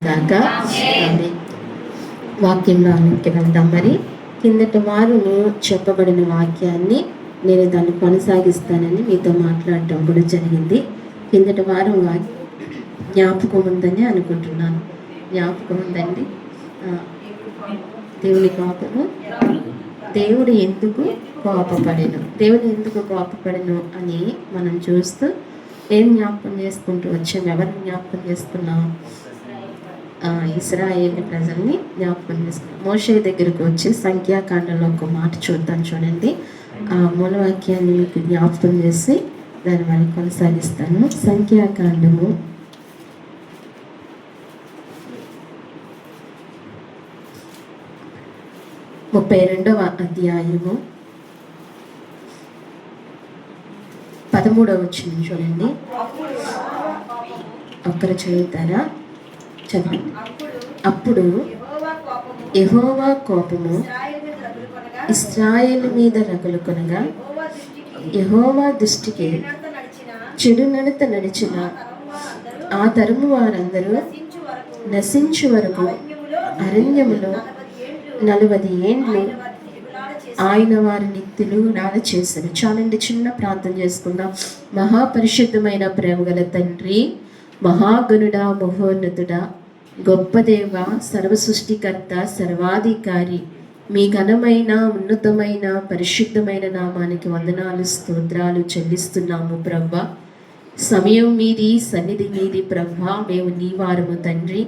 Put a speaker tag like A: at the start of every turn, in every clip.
A: గాక. వాక్యంలోకి వెళ్దాం. మరి కిందటి వారము చెప్పబడిన వాక్యాన్ని నేను దాన్ని కొనసాగిస్తానని మీతో మాట్లాడటం కూడా జరిగింది. కిందటి వారం జ్ఞాపకం ఉందని అనుకుంటున్నాను. జ్ఞాపకం ఉందండి. దేవుని కోపము, దేవుడు ఎందుకు కోపపడెను, దేవుడు ఎందుకు కోపపడెను అని మనం చూస్తూ ఏం జ్ఞాపకం చేసుకుంటూ వచ్చాం. ఎవరిని జ్ఞాపకం చేసుకున్నాం? ఇశ్రాయేలు ప్రజల్ని జ్ఞాపకం చేసుకున్నాం. మోషే దగ్గరకు వచ్చి సంఖ్యాకాండంలో ఒక మాట చూద్దాం. చూడండి, ఆ మూలవాక్యాన్ని మీకు జ్ఞాపకం చేసి దాని వల్ల కొనసాగిస్తాను. సంఖ్యాకాండము 32వ అధ్యాయము 13వ వచనం చూడండి. ఒక్కరు చదువుతారా? చదవండి. అప్పుడు యెహోవా కోపము ఇశ్రాయేలు మీద రగులుకొనగా, యెహోవా దృష్టికి చెడు నడత నడిచిన ఆ తరము వారందరూ నశించు వరకు అరణ్యములో 40 ఏండ్లు ఆయన వారిని తిరుగులాడ చేశారు. చాలండి, చిన్న ప్రార్థన చేసుకుందాం. మహాపరిశుద్ధమైన ప్రేమగల తండ్రి, మహాగణుడా, మహోన్నతుడా, గొప్ప దేవ, సర్వ సృష్టికర్త, సర్వాధికారి, మీ ఘనమైన ఉన్నతమైన పరిశుద్ధమైన నామానికి వందనాలు, స్తోత్రాలు చెల్లిస్తున్నాము ప్రవ్వా. సమయం మీది, సన్నిధి మీది ప్రవ్వా. మేము నీ వారము తండ్రి.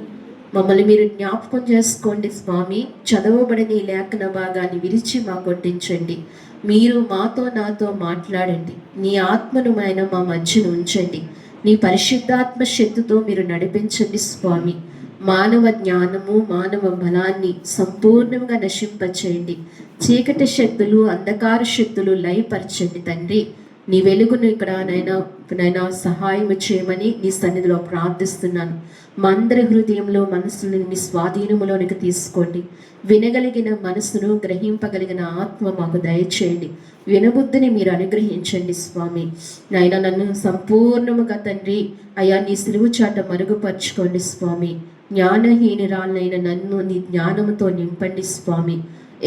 A: మమ్మల్ని మీరు జ్ఞాపకం చేసుకోండి స్వామి. చదవబడిన ఈ లేఖన భాగాన్ని విరిచి మాకు కొట్టించండి. మీరు మాతో నాతో మాట్లాడండి. నీ ఆత్మను ఆయన మా మధ్యన ఉంచండి. నీ పరిశుద్ధాత్మ శక్తితో మీరు నడిపించండి స్వామి. మానవ జ్ఞానము, మానవ బలాన్ని సంపూర్ణంగా నశింపచేయండి. చీకటి శక్తులు, అంధకార శక్తులు లయపరచండి తండ్రి. నీ వెలుగును ఇక్కడ నైనా సహాయం చేయమని నీ సన్నిధిలో ప్రార్థిస్తున్నాను. మా అందరి హృదయంలో మనసును మీ స్వాధీనములోనికి తీసుకోండి. వినగలిగిన మనసును, గ్రహింపగలిగిన ఆత్మ మాకు దయచేయండి. వినబుద్ధిని మీరు అనుగ్రహించండి స్వామి. నాయన నన్ను సంపూర్ణముగా తండ్రి అయ్యా నీ సిలువు చాట మరుగుపరుచుకోండి స్వామి. జ్ఞానహీనురాలైన నన్ను నీ జ్ఞానముతో నింపండి స్వామి.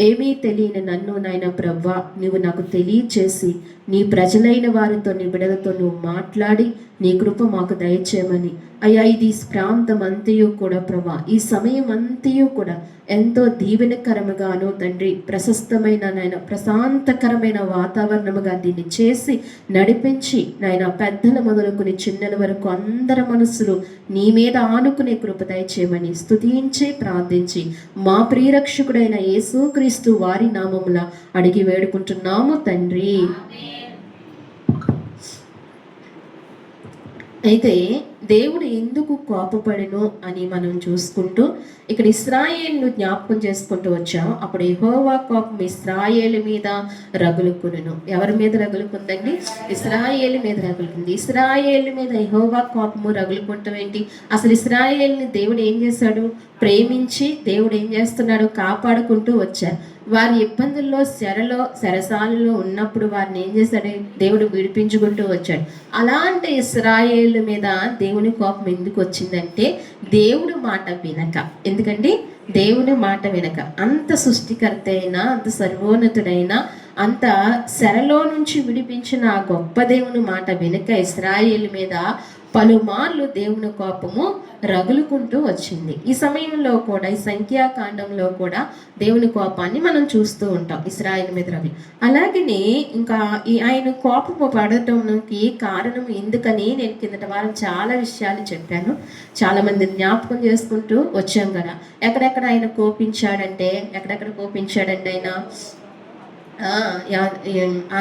A: ఏమీ తెలియని నన్ను నాయన ప్రవ్వా నువ్వు నాకు తెలియచేసి నీ ప్రజలైన వారితో, నీ బిడ్డలతో నువ్వు మాట్లాడి నీ కృప మాకు దయచేయమని అయ్యా. ఇది ప్రాంతం అంతయు కూడా ప్రభా, ఈ సమయం అంతయు కూడా ఎంతో దీవెనకరముగాను తండ్రి, ప్రశస్తమైన నాయన ప్రశాంతకరమైన వాతావరణముగా దీన్ని చేసి నడిపించి నాయన పెద్దల మొదలుకుని చిన్నల వరకు అందరి మనసులు నీ మీద ఆనుకునే కృప దయచేయమని స్తుతించి ప్రార్థించి మా ప్రియరక్షకుడైన యేసుక్రీస్తు వారి నామముల అడిగి వేడుకుంటున్నాము తండ్రి. అయితే దేవుడు ఎందుకు కోపపడెను అని మనం చూసుకుంటూ ఇక్కడ ఇశ్రాయేలును జ్ఞాపకం చేసుకుంటూ వచ్చాం. అప్పుడు యెహోవా కోపం ఇశ్రాయేలు మీద రగులుకొనెను. ఎవరి మీద రగులుకుందండి? ఇశ్రాయేలు మీద రగులుకుంది. ఇశ్రాయేలు మీద యెహోవా కోపము రగులుకుంటాం ఏంటి? అసలు ఇశ్రాయేలుని దేవుడు ఏం చేశాడు? ప్రేమించి దేవుడు ఏం చేస్తున్నాడు? కాపాడుకుంటూ వచ్చారు. వారి ఇబ్బందుల్లో చెరసాలలో ఉన్నప్పుడు వారిని ఏం చేశాడు? దేవుడు విడిపించుకుంటూ వచ్చాడు. అలాంటి ఇశ్రాయేలు మీద దేవుని కోపం ఎందుకు వచ్చిందంటే దేవుడు మాట వినక. ఎందుకండి? దేవుని మాట వినక. అంత సృష్టికర్త అయినా, అంత సర్వోన్నతుడైనా, అంత చెరలో నుంచి విడిపించిన ఆ గొప్ప దేవుని మాట వినక ఇశ్రాయేలు మీద పలుమార్లు దేవుని కోపము రగులుకుంటూ వచ్చింది. ఈ సమయంలో కూడా, ఈ సంఖ్యాకాండంలో కూడా దేవుని కోపాన్ని మనం చూస్తూ ఉంటాం ఇశ్రాయేలు మీద రగులు. అలాగనే ఇంకా ఆయన కోపము పడటానికి కారణం ఎందుకని నేను కిందటి వారం చాలా విషయాలు చెప్పాను. చాలా మంది జ్ఞాపకం చేసుకుంటూ వచ్చాం కదా. ఎక్కడెక్కడ ఆయన కోపించాడంటే ఆయన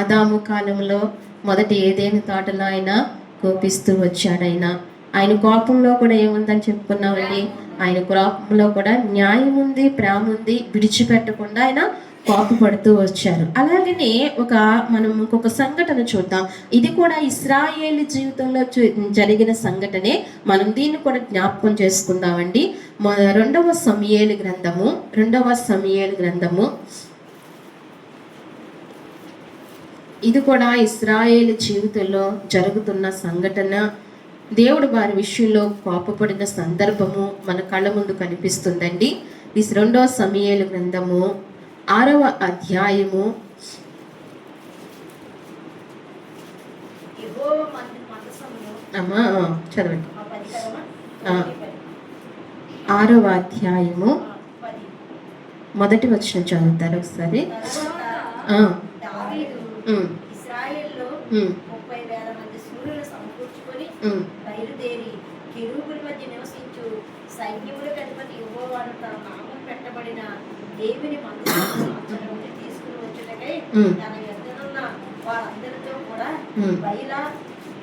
A: ఆదాము కాలంలో మొదటి ఏదేని తోటలో ఆయన కోపిస్తూ వచ్చాడు. ఆయన కోపంలో కూడా ఏముందని చెప్పుకున్నామండి? ఆయన కోపంలో కూడా న్యాయం ఉంది, ప్రేమ ఉంది. విడిచిపెట్టకుండా ఆయన కోపపడుతూ వచ్చారు. అలాగనే మనం ఇంకొక సంఘటన చూద్దాం. ఇది కూడా ఇశ్రాయేలు జీవితంలో జరిగిన సంఘటనే. మనం దీన్ని కూడా జ్ఞాపకం చేసుకుందామండి. 2వ సమూయేలు గ్రంథము ఇది కూడా ఇశ్రాయేలు జీవితంలో జరుగుతున్న సంఘటన. దేవుడు వారి విషయంలో కోపపడిన సందర్భము మన కళ్ళ ముందు కనిపిస్తుందండి. ఈ 2 సమూయేలు గ్రంథము 6వ అధ్యాయము అమ్మా చదవండి. 6వ అధ్యాయము 1వ వచనం చదువుతారు ఒకసారి.
B: బయలుదేరి కెరూబుల మధ్య నివసించు సైన్యములకు అధిపతి యెహోవాను తన నామం పెట్టబడిన దేవుని మందసమును తీసుకుని వచ్చుటకై తన యొద్దనున్న వారందరితో కూడా బయలా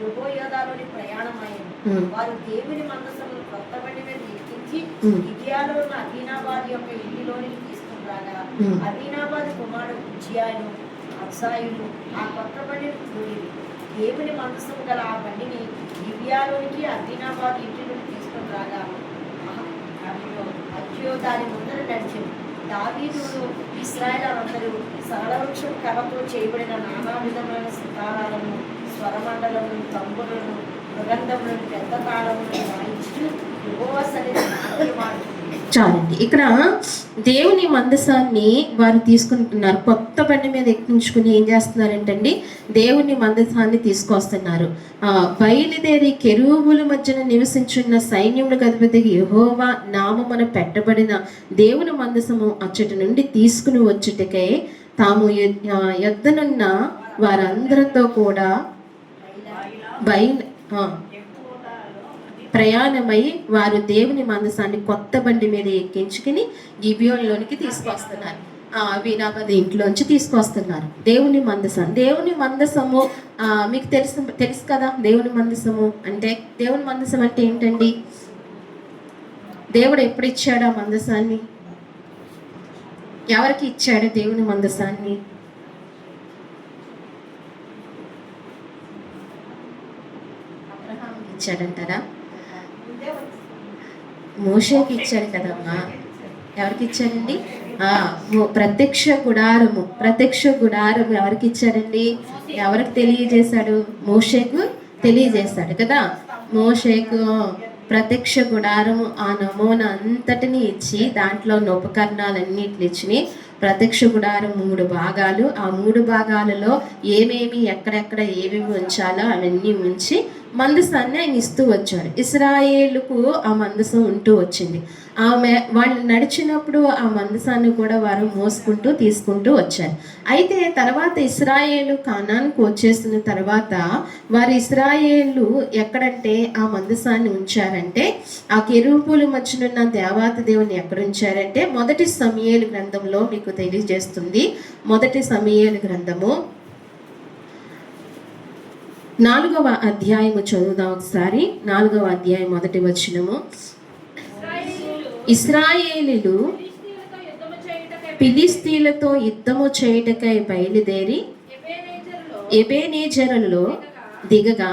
B: యుగోయోధాలోని ప్రయాణమయ్యారు. వారు దేవుని మందసమును కొత్త బండి మీద ఎక్కించి గిబియాలో ఉన్న అబీనాబాద్ యొక్క ఇంటిలోనికి తీసుకుని రాగా అబీనాబాద్ కుమారుడు ఉజ్జియాను అబ్సాయును ఆ కొత్త బండిని చూడేది. దేవుని మందసము గల ఆ బండిని గిబియాలోనికి అబీనాబాద్ ఇంటిలోకి తీసుకుని రాగా అయ్యో దాని ముందర నడిచింది. దావీదును ఇశ్రాయేలీయులందరూ సరళవృక్షం కర్రతో చేయబడిన నానా విధమైన సితారాలను, స్వరమండలను, తంబులను, మృగంధములను, పెద్ద తాళములను వాయించుతూ యెహోవా సన్నిధిని నాట్యమాడుతుంది.
A: చాలండి. ఇక్కడ దేవుని మందసాన్ని వారు తీసుకుంటున్నారు. కొత్త బండి మీద ఎక్కించుకుని ఏం చేస్తున్నారంటండి, దేవుని మందసాన్ని తీసుకొస్తున్నారు. బయలుదేరి కెరూబుల మధ్యన నివసించున్న సైన్యములకు అధిపతి యెహోవా నామమున పెట్టబడిన దేవుని మందసము అచ్చటి నుండి తీసుకుని వచ్చుటకై తాము యొద్దనున్న వారందరితో కూడా ప్రయాణమై వారు దేవుని మందసాన్ని కొత్త బండి మీద ఎక్కించుకుని గిబియోనులోనికి తీసుకొస్తున్నారు. అబీనాబాద్ ఇంట్లోంచి తీసుకొస్తున్నారు దేవుని మందసము. మీకు తెలుసు కదా దేవుని మందసము అంటే. దేవుని మందసం అంటే ఏంటండి? దేవుడు ఎప్పుడు ఇచ్చాడు ఆ మందసాన్ని? ఎవరికి ఇచ్చాడు దేవుని మందసాన్ని? అబ్రహాముకి ఇచ్చాడంటారా? మోషేకి ఇచ్చాడు కదమ్మా. ఎవరికి ఇచ్చాడండి? ప్రత్యక్ష గుడారము ఎవరికి ఇచ్చాడండి? ఎవరికి తెలియజేశాడు? మోషేకు తెలియజేశాడు కదా. మోషేకు ప్రత్యక్ష గుడారము ఆ నమూనా అంతటిని ఇచ్చి దాంట్లో ఉపకరణాలన్నిటిని ఇచ్చి ప్రత్యక్ష గుడారం 3 భాగాలు. ఆ 3 భాగాలలో ఏమేమి ఎక్కడెక్కడ ఏమేమి ఉంచాలో అవన్నీ ఉంచి మందసాన్ని ఆయన ఇస్తూ వచ్చాడు. ఇశ్రాయేలుకు ఆ మందసం ఉంటూ వచ్చింది. వాళ్ళు నడిచినప్పుడు ఆ మందసాన్ని కూడా వారు మోసుకుంటూ తీసుకుంటూ వచ్చారు. అయితే తర్వాత ఇశ్రాయేలు కానానుకు వచ్చేసిన తర్వాత వారు ఇశ్రాయేలు ఎక్కడంటే ఆ మందసాన్ని ఉంచారంటే ఆ కెరూబుల మధ్యనున్న దేవాతి దేవుని ఎక్కడ ఉంచారంటే 1 సమూయేలు గ్రంథంలో మీకు తెలియజేస్తుంది. 1 సమూయేలు గ్రంథము 4వ అధ్యాయము చదువుదాం ఒకసారి. 4వ అధ్యాయం 1వ వచనము. ఇశ్రాయేలీయులు ఫిలిష్తీయులతో యుద్ధము చేయుటకై బయలుదేరి ఎబెనేజరులో దిగగా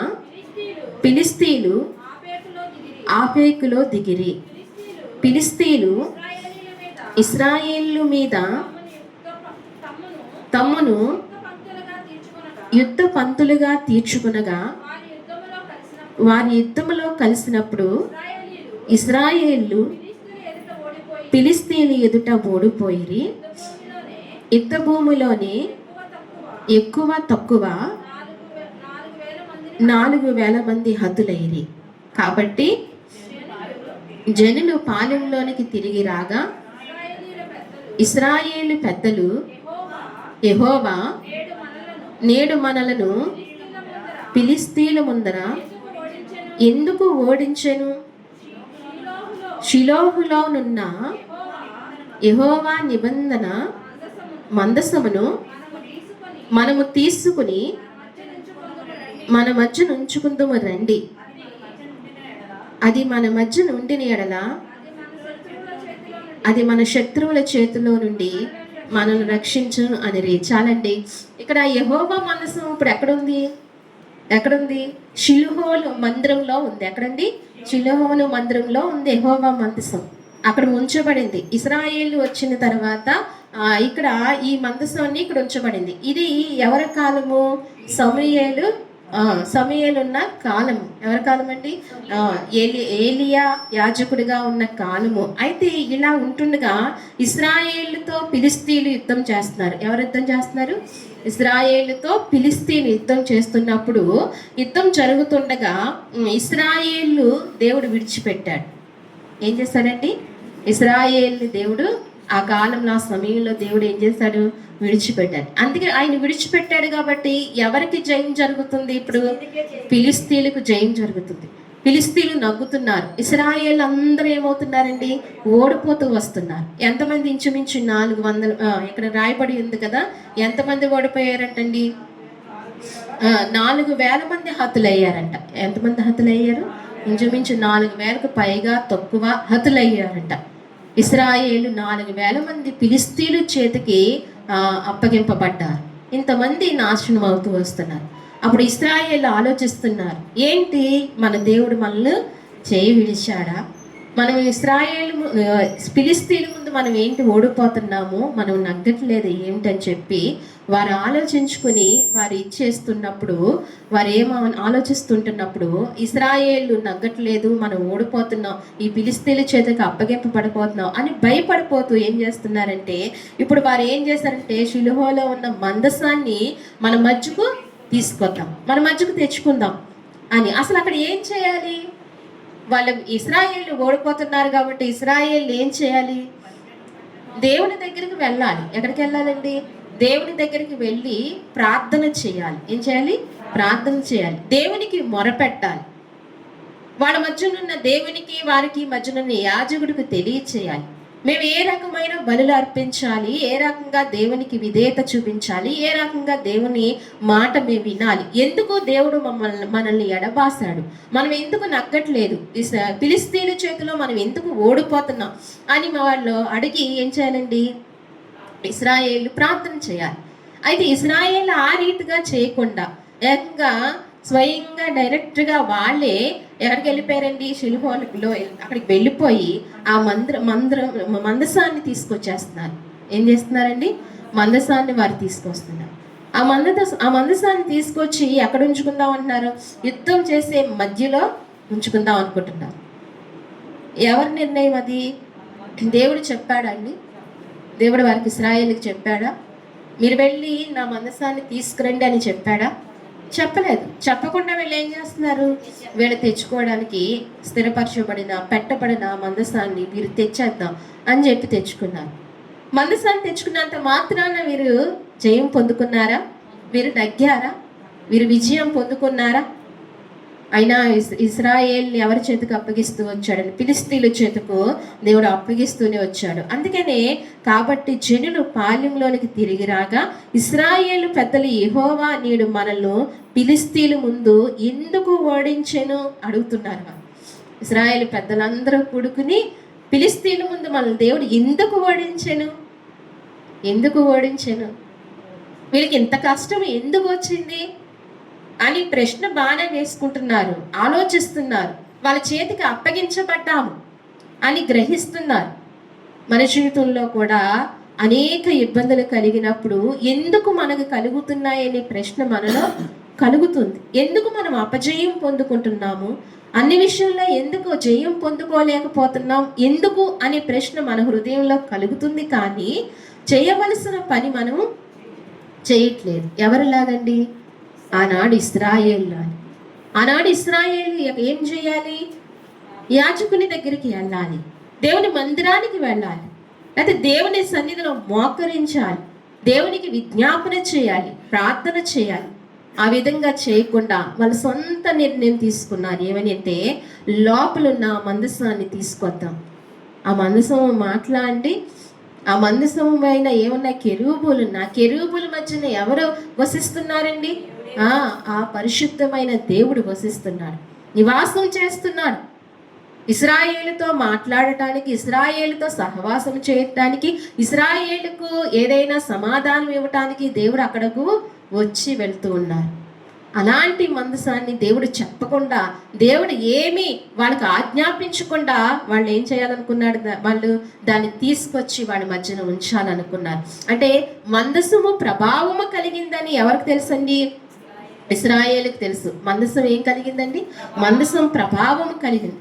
A: ఫిలిష్తీయులు ఆఫెకులో దిగిరి. ఫిలిష్తీయులు ఇశ్రాయేలు మీద తమ్మును యుద్ధ పంతులుగా తీర్చుకునగా వారి యుద్ధములో కలిసినప్పుడు ఇశ్రాయేలు ఫిలిష్తీయుల ఎదుట ఓడిపోయిరి. యుద్ధ భూమిలోనే ఎక్కువ తక్కువ 4,000 మంది హతులైరి. కాబట్టి జనులు పాలెంలోనికి తిరిగి రాగా ఇశ్రాయేలు పెద్దలు యెహోవా నేడు మనలను ఫిలిష్తీయుల ముందర ఎందుకు ఓడించెను? షిలోహులోనున్న యెహోవా నిబంధన మందసమును మనము తీసుకుని మన మధ్య ఉంచుకుందాము రండి. అది మన మధ్య ఉండిన ఎడల అది మన శత్రువుల చేతిలో నుండి మనల్ని రక్షించును అని చాలండి. ఇక్కడ యెహోవా మందసం ఇప్పుడు ఎక్కడుంది? షిలోహు మందిరంలో ఉంది. ఎక్కడండి? షిలోహు మందిరంలో ఉంది యెహోవా మందసం. అక్కడ ఉంచబడింది. ఇశ్రాయేలు వచ్చిన తర్వాత ఇక్కడ ఈ మందసాన్ని ఇక్కడ ఉంచబడింది. ఇది ఎవరి కాలము? సమూయేలు సమూయేలు ఉన్న కాలము. ఎవరి కాలం అండి? ఏలియా యాజకుడిగా ఉన్న కాలము. అయితే ఇలా ఉంటుండగా ఇశ్రాయేలుతో ఫిలిష్తీయులు యుద్ధం చేస్తున్నారు. ఎవరు యుద్ధం చేస్తున్నారు? ఇశ్రాయేలుతో ఫిలిష్తీయులు యుద్ధం చేస్తున్నప్పుడు, యుద్ధం జరుగుతుండగా ఇశ్రాయేలు దేవుడు విడిచిపెట్టాడు. ఏం చేస్తాడండి? ఇశ్రాయేల్ని దేవుడు ఆ కాలంలో, ఆ సమయంలో దేవుడు ఏం చేశాడు? విడిచిపెట్టాడు. అందుకే ఆయన విడిచిపెట్టాడు కాబట్టి ఎవరికి జయం జరుగుతుంది? ఇప్పుడు ఫిలిష్తీయులకు జయం జరుగుతుంది. ఫిలిష్తీయులు నగ్గుతున్నారు. ఇశ్రాయేల్ అందరూ ఏమవుతున్నారండి? ఓడిపోతూ వస్తున్నారు. ఎంతమంది? ఇంచుమించు 400. ఇక్కడ రాయబడి ఉంది కదా, ఎంతమంది ఓడిపోయారంటండి? 4000 మంది హతులయ్యారంట. ఎంతమంది హతులయ్యారు? ఇంచుమించు 4000కు పైగా తక్కువ హతులయ్యారంట. ఇశ్రాయేలు 4000 మంది ఫిలిష్తీయుల చేతికి అప్పగింపబడ్డారు. ఇంతమంది నాశనం అవుతూ వస్తున్నారు. అప్పుడు ఇశ్రాయేలు ఆలోచిస్తున్నారు, ఏంటి మన దేవుడు మనల్ని చేయి విడిచాడా? మనం ఫిలిష్తీయుల ముందు మనం ఏంటి ఓడిపోతున్నాము, మనం నగ్గట్లేదు ఏమిటని చెప్పి వారు ఆలోచించుకుని వారు ఇచ్చేస్తున్నప్పుడు, వారు ఆలోచిస్తుంటున్నప్పుడు ఇశ్రాయేలు నగ్గట్లేదు, మనం ఓడిపోతున్నాం, ఈ ఫిలిష్తీయుల చేతికి అప్పగింపబడిపోతున్నాం అని భయపడిపోతూ ఏం చేస్తున్నారంటే, ఇప్పుడు వారు ఏం చేశారంటే షిలోహులో ఉన్న మందసాన్ని మన మధ్యకు తీసుకొద్దాం, మన మధ్యకు తెచ్చుకుందాం అని. అసలు అక్కడ ఏం చేయాలి? వాళ్ళు ఇశ్రాయేలు ఓడిపోతున్నారు కాబట్టి ఇశ్రాయేలు ఏం చేయాలి? దేవుని దగ్గరికి వెళ్ళాలి. ఎక్కడికి వెళ్ళాలండి? దేవుని దగ్గరికి వెళ్ళి ప్రార్థన చేయాలి. ఏం చేయాలి? ప్రార్థన చేయాలి. దేవునికి మొరపెట్టాలి. వాళ్ళ మధ్యనున్న దేవునికి వారికి మధ్యనున్న యాజకుడికి తెలియచేయాలి. మేము ఏ రకమైన బలులు అర్పించాలి, ఏ రకంగా దేవునికి విధేయత చూపించాలి, ఏ రకంగా దేవుని మాట మేము వినాలి, ఎందుకు దేవుడు మనల్ని ఎడబాసాడు, మనం ఎందుకు నగ్గట్లేదు, ఫిలిష్తీయుల చేతిలో మనం ఎందుకు ఓడిపోతున్నాం అని వాళ్ళు అడిగి ఏం చేయాలండి? ఇశ్రాయేలు ప్రార్థన చేయాలి. అయితే ఇశ్రాయేలు ఆ రీతిగా చేయకుండా ఏకంగా స్వయంగా డైరెక్ట్గా వాళ్ళే ఎక్కడికి వెళ్ళిపోయారండి? షిలోహులో అక్కడికి వెళ్ళిపోయి ఆ మందసాన్ని తీసుకొచ్చేస్తున్నారు. ఏం చేస్తున్నారండి? మందసాన్ని వారు తీసుకొస్తున్నారు. ఆ మందసాన్ని తీసుకొచ్చి ఎక్కడ ఉంచుకుందాం అంటున్నారు? యుద్ధం చేసే మధ్యలో ఉంచుకుందాం అనుకుంటున్నారు. ఎవరి నిర్ణయం అది? దేవుడు చెప్పాడా అండి? దేవుడు వారికి ఇశ్రాయేలుకి చెప్పాడా? మీరు వెళ్ళి నా మందసాన్ని తీసుకురండి అని చెప్పాడా? చెప్పలేదు. చెప్పకుండా వీళ్ళు ఏం చేస్తున్నారు? వీళ్ళు తెచ్చుకోవడానికి పెట్టబడిన మందసాన్ని వీరు తెచ్చేద్దాం అని చెప్పి తెచ్చుకున్నారు. మందసాన్ని తెచ్చుకున్నంత మాత్రాన వీరు జయం పొందుకున్నారా? వీరు నగ్గారా? వీరు విజయం పొందుకున్నారా? అయినా ఇశ్రాయేల్ని ఎవరి చేతికి అప్పగిస్తూ వచ్చాడని? ఫిలిష్తీయుల చేతికి దేవుడు అప్పగిస్తూనే వచ్చాడు. అందుకనే కాబట్టి జనులు పాలెంలోనికి తిరిగి రాగా ఇశ్రాయేలు పెద్దలు, యెహోవా నేడు మనల్ని ఫిలిష్తీయుల ముందు ఎందుకు ఓడించెను అడుగుతున్నారు. ఇశ్రాయేలు పెద్దలందరూ కూడుకుని ఫిలిష్తీయుల ముందు మనల్ని దేవుడు ఎందుకు ఓడించెను, ఎందుకు ఓడించెను, వీళ్ళకి ఇంత కష్టం ఎందుకు వచ్చింది అని ప్రశ్న బాగానే వేసుకుంటున్నారు, ఆలోచిస్తున్నారు. వాళ్ళ చేతికి అప్పగించబడ్డాము అని గ్రహిస్తున్నారు. మన జీవితంలో కూడా అనేక ఇబ్బందులు కలిగినప్పుడు ఎందుకు మనకు కలుగుతున్నాయనే ప్రశ్న మనలో కలుగుతుంది. ఎందుకు మనం అపజయం పొందుకుంటున్నాము, అన్ని విషయంలో ఎందుకు జయం పొందుకోలేకపోతున్నాం, ఎందుకు అనే ప్రశ్న మన హృదయంలో కలుగుతుంది. కానీ చేయవలసిన పని మనం చేయట్లేదు. ఎవరిలాగండి? ఆనాడు ఇశ్రాయేలు ఏం చేయాలి? యాజకుని దగ్గరికి వెళ్ళాలి, దేవుని మందిరానికి వెళ్ళాలి, అయితే దేవుని సన్నిధిలో మోకరించాలి, దేవునికి విజ్ఞాపన చేయాలి, ప్రార్థన చేయాలి. ఆ విధంగా చేయకుండా వాళ్ళ సొంత నిర్ణయం తీసుకున్నారు. ఏమని అంటే, లోపలున్న మందసాన్ని తీసుకొద్దాం. ఆ మందసం మాట్లాడి ఆ మందసం పైన ఏమన్నా కెరూబులున్నా, కెరూబుల మధ్యన ఎవరు వసిస్తున్నారండి? ఆ పరిశుద్ధమైన దేవుడు వసిస్తున్నాడు, నివాసం చేస్తున్నాడు. ఇశ్రాయేలుతో మాట్లాడటానికి, ఇశ్రాయేలుతో సహవాసం చేయటానికి, ఇశ్రాయేలుకు ఏదైనా సమాధానం ఇవ్వటానికి దేవుడు అక్కడకు వచ్చి వెళ్తూ ఉన్నారు. అలాంటి మందసాన్ని దేవుడు చెప్పకుండా, దేవుడు ఏమీ వాళ్ళకి ఆజ్ఞాపించకుండా వాళ్ళు ఏం చేయాలనుకున్నాడు? వాళ్ళు దాన్ని తీసుకొచ్చి వాళ్ళ మధ్యన ఉంచాలనుకున్నారు. అంటే మందసము ప్రభావము కలిగిందని ఎవరికి తెలుసండి? ఇశ్రాయేలుకు తెలుసు మందసం ఏం కలిగిందండి, మందసం ప్రభావం కలిగింది.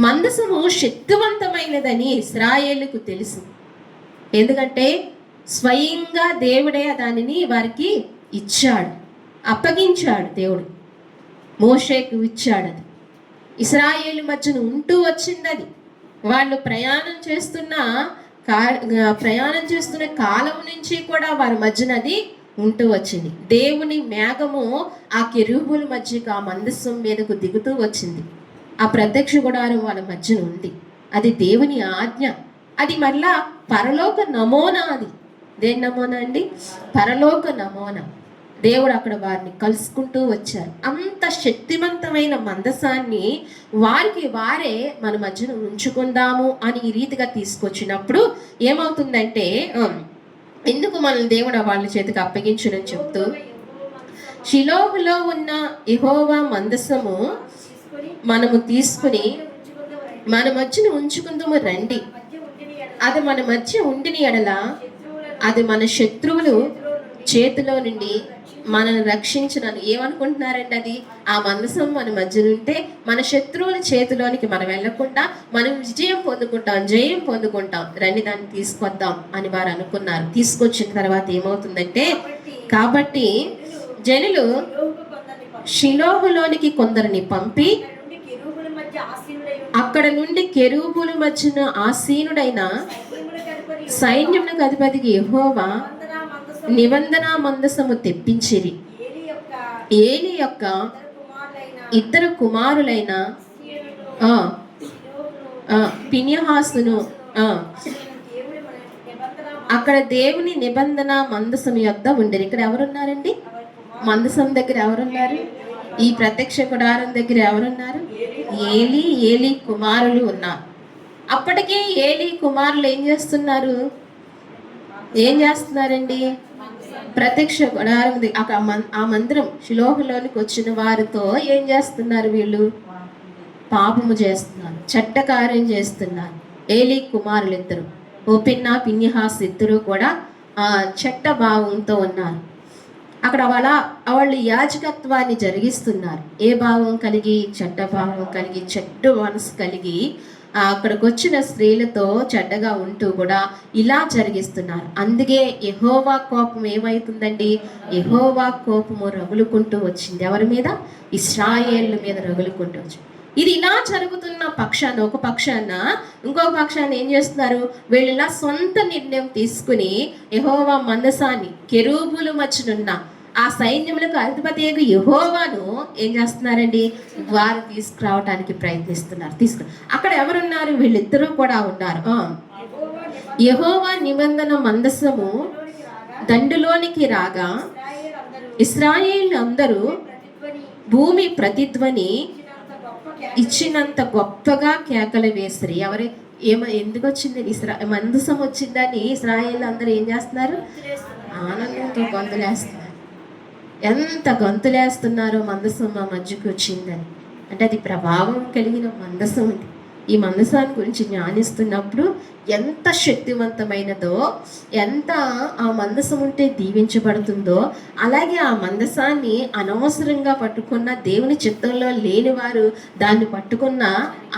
A: మందసము శక్తివంతమైనదని ఇశ్రాయేలుకు తెలుసు. ఎందుకంటే స్వయంగా దేవుడే దానిని వారికి ఇచ్చాడు, అప్పగించాడు. దేవుడు మోషేకు ఇచ్చాడు. అది ఇశ్రాయేలు మధ్యన ఉంటూ వచ్చింది. అది వాళ్ళు ప్రయాణం చేస్తున్న కాలం నుంచి కూడా వారి మధ్యన అది ఉంటూ వచ్చింది. దేవుని మేఘము ఆ కెరూబుల మధ్యకు ఆ మందసం మీదకు దిగుతూ వచ్చింది. ఆ ప్రత్యక్ష గుడారం వాళ్ళ మధ్యన ఉంది. అది దేవుని ఆజ్ఞ. అది మళ్ళా పరలోక నమూనా. అది దేని నమూనా అండి? పరలోక నమూనా. దేవుడు అక్కడ వారిని కలుసుకుంటూ వచ్చారు. అంత శక్తివంతమైన మందసాన్ని వారికి వారే మన మధ్యన ఉంచుకుందాము అని ఈ రీతిగా తీసుకొచ్చినప్పుడు ఏమవుతుందంటే, ఎందుకు మనల్ని దేవుడు వాళ్ళ చేతికి అప్పగించునని చెప్తూ, షిలోహులో ఉన్న యెహోవా మందసము మనము తీసుకుని మన మధ్యన ఉంచుకుందాము రండి. అది మన మధ్య ఉండిన ఎడల అది మన శత్రువులు చేతిలో నుండి మనల్ని రక్షించనని ఏమనుకుంటున్నారండి? అది ఆ మందసం మన మధ్యన ఉంటే మన శత్రువుల చేతిలోనికి మనం వెళ్లకుండా మనం జయం పొందుకుంటాం. రండి దాన్ని తీసుకొద్దాం అని వారు అనుకున్నారు. తీసుకొచ్చిన తర్వాత ఏమవుతుందంటే, కాబట్టి జనులు షిలోహులోనికి కొందరిని పంపి అక్కడ నుండి కెరూబుల మధ్యన ఆసీనుడైన సైన్యములకు అధిపతికి యెహోవా నిబంధన మందసము తెప్పించిరి. ఏలి యొక్క ఇద్దరు కుమారులైన ఫినెహాసును అక్కడ దేవుని నిబంధన మందసం యొద్ద ఉండేది. ఇక్కడ ఎవరున్నారండి? మందసం దగ్గర ఎవరున్నారు? ఈ ప్రత్యక్ష గుడారం దగ్గర ఎవరున్నారు? ఏలి కుమారులు ఉన్నారు. అప్పటికే ఏలి కుమారులు ఏం చేస్తున్నారండి? ప్రత్యక్ష గుడారం ఆ మందిరం షిలోహులోనికి వచ్చిన వారితో ఏం చేస్తున్నారు? వీళ్ళు పాపము చేస్తున్నారు, చట్టకార్యం చేస్తున్నారు. ఏలి కుమారులు ఇద్దరు, ఓపిన్నా ఫినెహాసు ఇద్దరు కూడా చెట్ట భావంతో ఉన్నారు. అక్కడ వాళ్ళు యాజకత్వాన్ని జరిగిస్తున్నారు. ఏ భావం కలిగి? చెడ్డ భావం కలిగి, చెడ్డ మనసు కలిగి అక్కడికి వచ్చిన స్త్రీలతో చెడ్డగా ఉంటూ కూడా ఇలా జరిగిస్తున్నారు. అందుకే యెహోవా కోపం ఏమవుతుందండి? యెహోవా కోపము రగులుకుంటూ వచ్చింది. ఎవరి మీద? ఇశ్రాయేలు మీద రగులుకుంటూ వచ్చింది. ఇది ఇలా జరుగుతున్న పక్షాన ఒక పక్షాన ఇంకొక పక్షాన్ని ఏం చేస్తున్నారు? వీళ్ళు ఇలా సొంత నిర్ణయం తీసుకుని యెహోవా మందసాన్ని కెరూబుల మధ్యనున్న ఆ సైన్యములకు అధిపతి యెహోవాను ఏం చేస్తున్నారండి? వారు తీసుకురావడానికి ప్రయత్నిస్తున్నారు. అక్కడ ఎవరున్నారు? వీళ్ళిద్దరూ కూడా ఉన్నారు. యెహోవా నిబంధన మందసము దండులోనికి రాగా ఇశ్రాయేలు అందరూ భూమి ప్రతిధ్వని ఇచ్చినంత గొప్పగా కేకలు వేసిరి. ఎందుకు వచ్చింది? మందసం వచ్చిందని ఇశ్రాయేలు అందరూ ఏం చేస్తున్నారు? ఆనందంతో గొంతులేస్తున్నారు. ఎంత గొంతులేస్తున్నారో మందసం మా మధ్యకు వచ్చిందని. అంటే అది ప్రభావం కలిగిన మందసం. ఈ మందసాన్ని గురించి ధ్యానిస్తున్నప్పుడు ఎంత శక్తివంతమైనదో, ఎంత ఆ మందసం ఉంటే దీవించబడుతుందో, అలాగే ఆ మందసాన్ని అనవసరంగా పట్టుకున్న, దేవుని చిత్తంలో లేని వారు దాన్ని పట్టుకున్న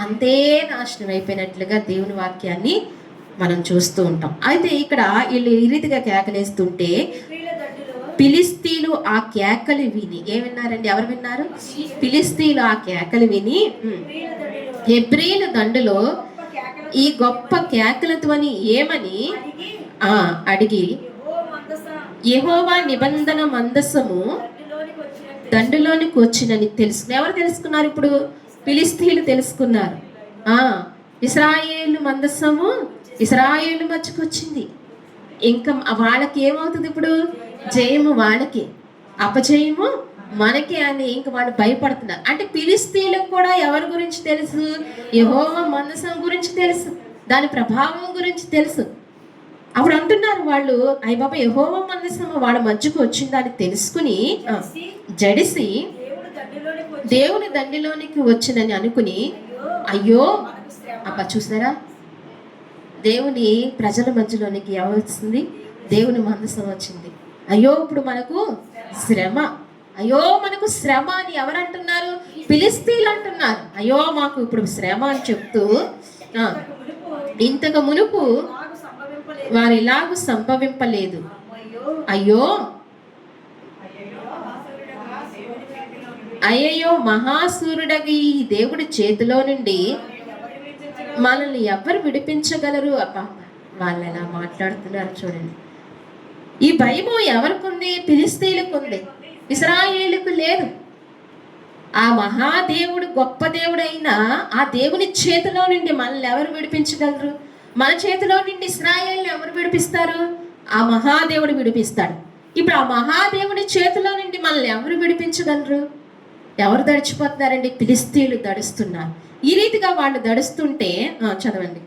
A: అంతే నాశనం అయిపోయినట్లుగా దేవుని వాక్యాన్ని మనం చూస్తూ ఉంటాం. అయితే ఇక్కడ వీళ్ళు ఈ రీతిగా కేకలేస్తుంటే ఫిలిస్తీయులు ఆ కేకలు విని ఏమన్నారండి? ఎవరు విన్నారు? ఫిలిస్తీయులు ఆ కేకలు విని హెబ్రీల దండులో ఈ గొప్ప కేకల ధ్వని ఏమని అడిగి యెహోవా నిబంధన మందసము దండులోనికి వచ్చినని ఎవరు తెలుసుకున్నారు? ఇప్పుడు ఫిలిస్తీయులు తెలుసుకున్నారు. ఇశ్రాయేలు మందసము ఇశ్రాయేలు మధ్యకు వచ్చింది. ఇంకా వాళ్ళకి ఏమవుతుంది? ఇప్పుడు జయము వాళ్ళకి, అపజయము మనకి అని ఇంక వాళ్ళు భయపడుతున్నారు. అంటే ఫిలిస్తీయులకు కూడా ఎవరి గురించి తెలుసు? యెహోవా మందసం గురించి తెలుసు, దాని ప్రభావం గురించి తెలుసు. అప్పుడు అంటున్నారు వాళ్ళు, అయ్య బాబా యెహోవా మందసం వాళ్ళ మధ్యకు వచ్చిందని తెలుసుకుని జడిసి దేవుని దండిలోనికి వచ్చినని అనుకుని, అయ్యో చూసారా, దేవుని ప్రజల మధ్యలోనికి ఎవరు వచ్చింది? దేవుని మందసం వచ్చింది. అయ్యో ఇప్పుడు మనకు శ్రమ, అయ్యో మనకు శ్రమ అని ఎవరు అంటున్నారు? ఫిలిస్తీన్లు అంటున్నారు. అయ్యో మాకు ఇప్పుడు శ్రమ అని చెప్తూ ఇంతకు మునుపు వారు ఇలాగూ సంభవింపలేదు. అయ్యో అయ్యయ్యో మహాసూరుడగి ఈ దేవుడి చేతిలో నుండి మనల్ని ఎవరు విడిపించగలరు? అబ్బా, వాళ్ళు ఎలా మాట్లాడుతున్నారు చూడండి. ఈ భయము ఎవరికి ఉంది? ఫిలిస్తీన్లకు ఉంది, ఇశ్రాయేలుకు లేదు. ఆ మహాదేవుడు, గొప్ప దేవుడైన ఆ దేవుని చేతిలో నుండి మనల్ని ఎవరు విడిపించగలరు? మన చేతిలో నుండి ఇశ్రాయేలుని ఎవరు విడిపిస్తారు? ఆ మహాదేవుడు విడిపిస్తాడు. ఇప్పుడు ఆ మహాదేవుని చేతిలో నుండి మనల్ని ఎవరు విడిపించగలరు? ఎవరు దడిచిపోతున్నారండి? ఫిలిస్తీన్లు దడుస్తున్నారు. ఈ రీతిగా వాళ్ళు దడుస్తుంటే చదవండి.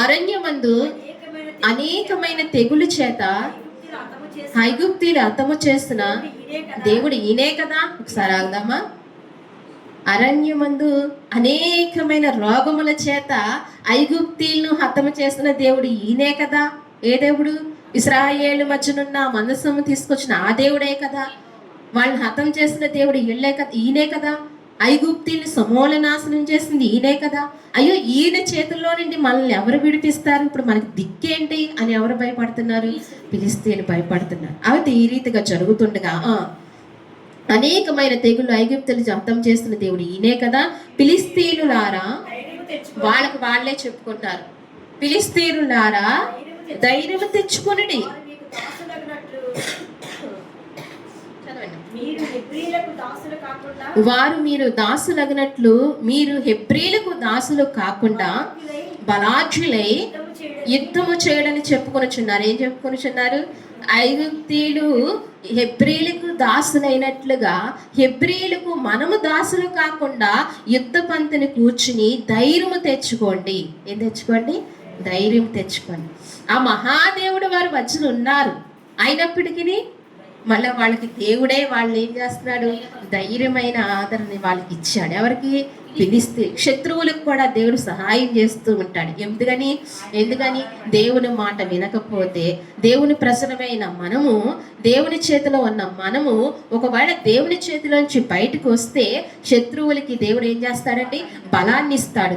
A: అరణ్యమందు అనేకమైన తెగులు చేత ఐగుప్తీలు అంతము చేస్తున్న దేవుడు ఈయనే కదా. ఒకసారి ఆగుదామా? అరణ్యమందు అనేకమైన రోగముల చేత ఐగుప్తీలను హతము చేస్తున్న దేవుడు ఈయనే కదా. ఏ దేవుడు? ఇశ్రాయేలు మధ్యనున్న మందసము తీసుకొచ్చిన ఆ దేవుడే కదా. వాళ్ళని హతం చేసిన దేవుడు ఈయనే కదా. ఐగుప్తీని సమూల నాశనం చేసింది ఈయనే కదా. అయ్యో, ఈయన చేతుల్లో నుండి మనల్ని ఎవరు విడిపిస్తారు? ఇప్పుడు మనకి దిక్కేంటి అని ఎవరు భయపడుతున్నారు? ఫిలిస్తీన్లు భయపడుతున్నారు. అయితే ఈ రీతిగా జరుగుతుండగా అనేకమైన తెగుళ్ళు ఐగుప్తులు హతం చేస్తున్న దేవుడు ఈయనే కదా. ఫిలిస్తీనులారా, వాళ్ళకి వాళ్ళే చెప్పుకుంటారు, ఫిలిస్తీనులారా ధైర్యం తెచ్చుకొనుడి. వారు మీరు దాసులగినట్లు మీరు హెబ్రీలకు దాసులు కాకుండా బలాఢ్యులై యుద్ధము చేయడని చెప్పుకొనుచున్నారు. ఏం చెప్పుకొనుచున్నారు? ఐగుప్తీయులు హెబ్రీలకు దాసులైనట్లుగా హెబ్రీలకు మనము దాసులు కాకుండా యుద్ధ పంతిని కూర్చుని ధైర్యము తెచ్చుకోండి. ఏం తెచ్చుకోండి? ధైర్యం తెచ్చుకోండి. ఆ మహాదేవుడు వారు మధ్యలో ఉన్నారు. అయినప్పటికీ మళ్ళీ వాళ్ళకి దేవుడే వాళ్ళు ఏం చేస్తున్నాడు? ధైర్యమైన ఆదరణ వాళ్ళకి ఇచ్చాడు. ఎవరికి? ఫిలిస్తీ శత్రువులకు కూడా దేవుడు సహాయం చేస్తూ ఉంటాడు. ఎందుకని దేవుని మాట వినకపోతే, దేవుని ప్రసన్నమైన మనము, దేవుని చేతిలో ఉన్న మనము ఒకవేళ దేవుని చేతిలోంచి బయటకు వస్తే శత్రువులకి దేవుడు ఏం చేస్తాడండి? బలాన్ని ఇస్తాడు.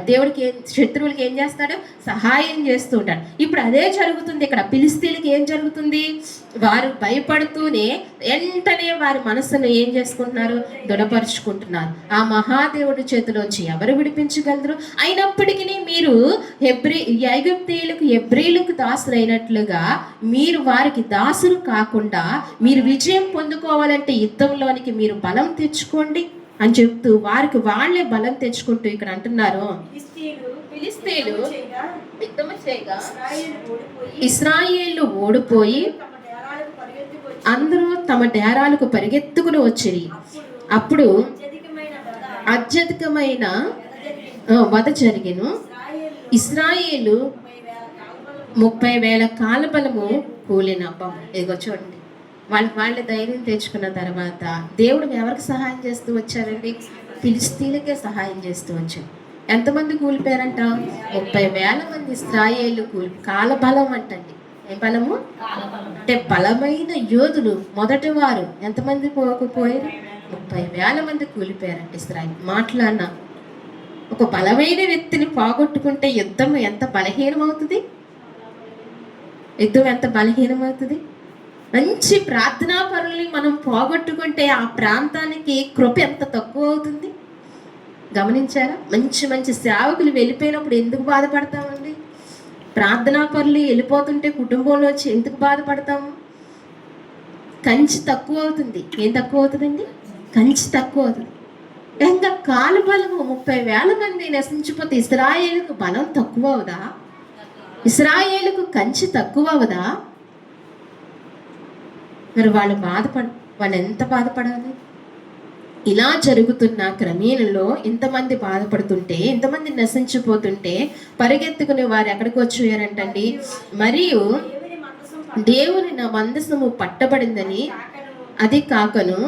A: శత్రువులకి ఏం చేస్తాడు? సహాయం చేస్తూ ఉంటాడు. ఇప్పుడు అదే జరుగుతుంది ఇక్కడ. ఫిలిస్తీన్లకి ఏం జరుగుతుంది? వారు భయపడుతూనే వెంటనే వారి మనసును ఏం చేసుకుంటున్నారు? దృఢపరుచుకుంటున్నారు. ఆ మహాదేవుడి చేతిలోంచి ఎవరు విడిపించగలరు? అయినప్పటికీ మీరు ఐగుప్తీయులకు హెబ్రీలకు దాసులైనట్లుగా మీరు వారికి దాసులు కాకుండా మీరు విజయం పొందుకోవాలంటే యుద్ధంలోనికి మీరు బలం తెచ్చుకోండి అని చెప్తూ వారికి వాళ్ళే బలం తెచ్చుకుంటూ ఇక్కడ అంటున్నారు. ఫిలిస్తీయులు యుద్ధము చేయగా ఇశ్రాయేలు ఓడిపోయి అందరూ తమ డేరాలకు పరిగెత్తుకుని వచ్చిరి. అప్పుడు అత్యధికమైన వధ జరిగెను. ఇశ్రాయేలు 30,000 కాలబలము కూలిన. ఇదిగో చూడండి, వాళ్ళ ధైర్యం తెచ్చుకున్న తర్వాత దేవుడు ఎవరికి సహాయం చేస్తూ వచ్చారండి? ఫిలిస్తీన్లకే సహాయం చేస్తూ వచ్చారు. ఎంతమంది కూలిపోయారంట? 30,000 మంది ఇశ్రాయేలు కాలబలం అంటండి. ఏ బలము అంటే బలమైన యోధులు మొదటి వారు ఎంతమంది పోయారు? 30,000 మంది కూలిపోయారంట. ఇశ్రాయేలు మాట్లాడిన ఒక బలమైన వ్యక్తిని పోగొట్టుకుంటే యుద్ధం ఎంత బలహీనమవుతుంది? యుద్ధం ఎంత బలహీనమవుతుంది? మంచి ప్రార్థనా పరుల్ని మనం పోగొట్టుకుంటే ఆ ప్రాంతానికి కృప ఎంత తక్కువ అవుతుంది? గమనించారా? మంచి సేవకులు వెళ్ళిపోయినప్పుడు ఎందుకు బాధపడతామండి? ప్రార్థనా పరులు వెళ్ళిపోతుంటే కుటుంబంలో వచ్చి ఎందుకు బాధపడతాము? కంచి తక్కువ అవుతుంది. ఏం తక్కువ అవుతుందండి? కంచి తక్కువ అవుతుంది. ఇంకా కాలుబలము 30,000 మంది నశించిపోతే ఇశ్రాయేలుకు బలం తక్కువ అవుదా? ఇశ్రాయేలుకు కంచి తక్కువ అవుదా? మరి వాళ్ళు ఎంత బాధపడాలి? ఇలా జరుగుతున్న క్రమేణలో ఇంతమంది బాధపడుతుంటే, ఇంతమంది నశించిపోతుంటే పరిగెత్తుకునే వారు ఎక్కడికి వచ్చారంటండి? మరియు దేవుని నా మందసము పట్టబడిందని అది కాకను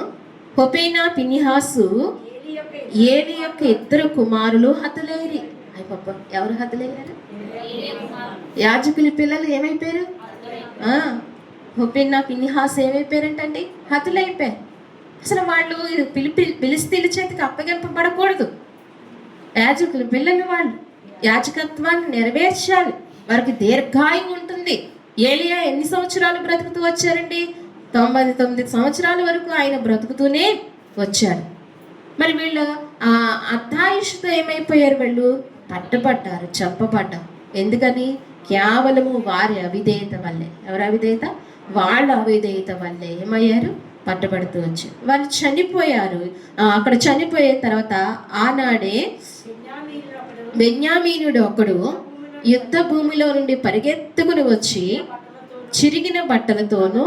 A: హొపేనా ఫినిహాసు ఏలి యొక్క 2 కుమారులు హతులైరి. ఎవరు హతులయ్యారు? యాజకుల పిల్లలు ఏమైపోయారు? హొపేనా ఫినిహాస్ ఏమైపోయారంటండి? హతులైపోయారు. అసలు వాళ్ళు ఫిలిష్తీయుల చేతికి అప్పగింపబడకూడదు. యాజకులు పిల్లలు వాళ్ళు యాజకత్వాన్ని నెరవేర్చాలి. వారికి దీర్ఘాయువు ఉంటుంది. ఏలియా ఎన్ని సంవత్సరాలు బ్రతుకుతూ వచ్చారండి? 99 సంవత్సరాల వరకు ఆయన బ్రతుకుతూనే వచ్చారు. మరి వీళ్ళు ఆ అర్ధాయుషుతో ఏమైపోయారు? వీళ్ళు పట్టబడ్డారు, చెప్పబడ్డారు. ఎందుకని? కేవలము వారి అవిధేయత వల్లే. ఎవరి అవిధేయత? వాళ్ళ అవిధేయత వల్లే ఏమయ్యారు? పట్టబడుతూ వచ్చారు. వాళ్ళు చనిపోయారు. అక్కడ చనిపోయిన తర్వాత ఆనాడే బెన్యామీనుడు ఒకడు యుద్ధ భూమిలో నుండి పరిగెత్తుకుని వచ్చి చిరిగిన బట్టలతోనూ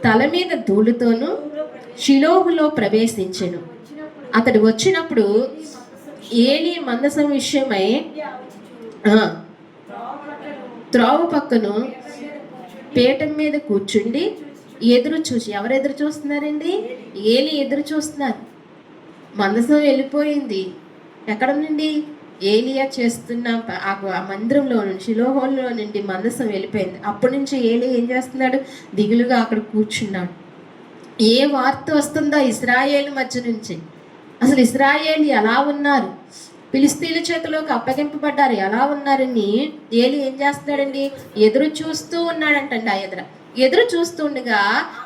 A: తల మీద ధూళితోనూ షిలోహులో ప్రవేశించెను. అతడు వచ్చినప్పుడు ఏలీ మందసం విషయమై త్రోవ పక్కను పీఠం మీద కూర్చుండి ఎదురు చూసి, ఎవరు ఎదురు చూస్తున్నారండి? ఏలీ ఎదురు చూస్తున్నారు. మందసం వెళ్ళిపోయింది. ఎక్కడ నుండి? ఏలియా చేస్తున్న ఆ మందిరంలో నుంచి, షిలోహులో నుండి మందసం వెళ్ళిపోయింది. అప్పటి నుంచి ఏలీ ఏం చేస్తున్నాడు? దిగులుగా అక్కడ కూర్చున్నాడు. ఏ వార్త వస్తుందో ఇశ్రాయేలు మధ్య నుంచి? అసలు ఇశ్రాయేలు ఎలా ఉన్నారు? ఫిలిష్తీయుల చేతిలోకి అప్పగింపబడ్డారు, ఎలా ఉన్నారని ఏలీ ఏం చేస్తున్నాడండి? ఎదురు చూస్తూ ఉన్నాడంటండి. ఆ ఎదురు చూస్తుండగా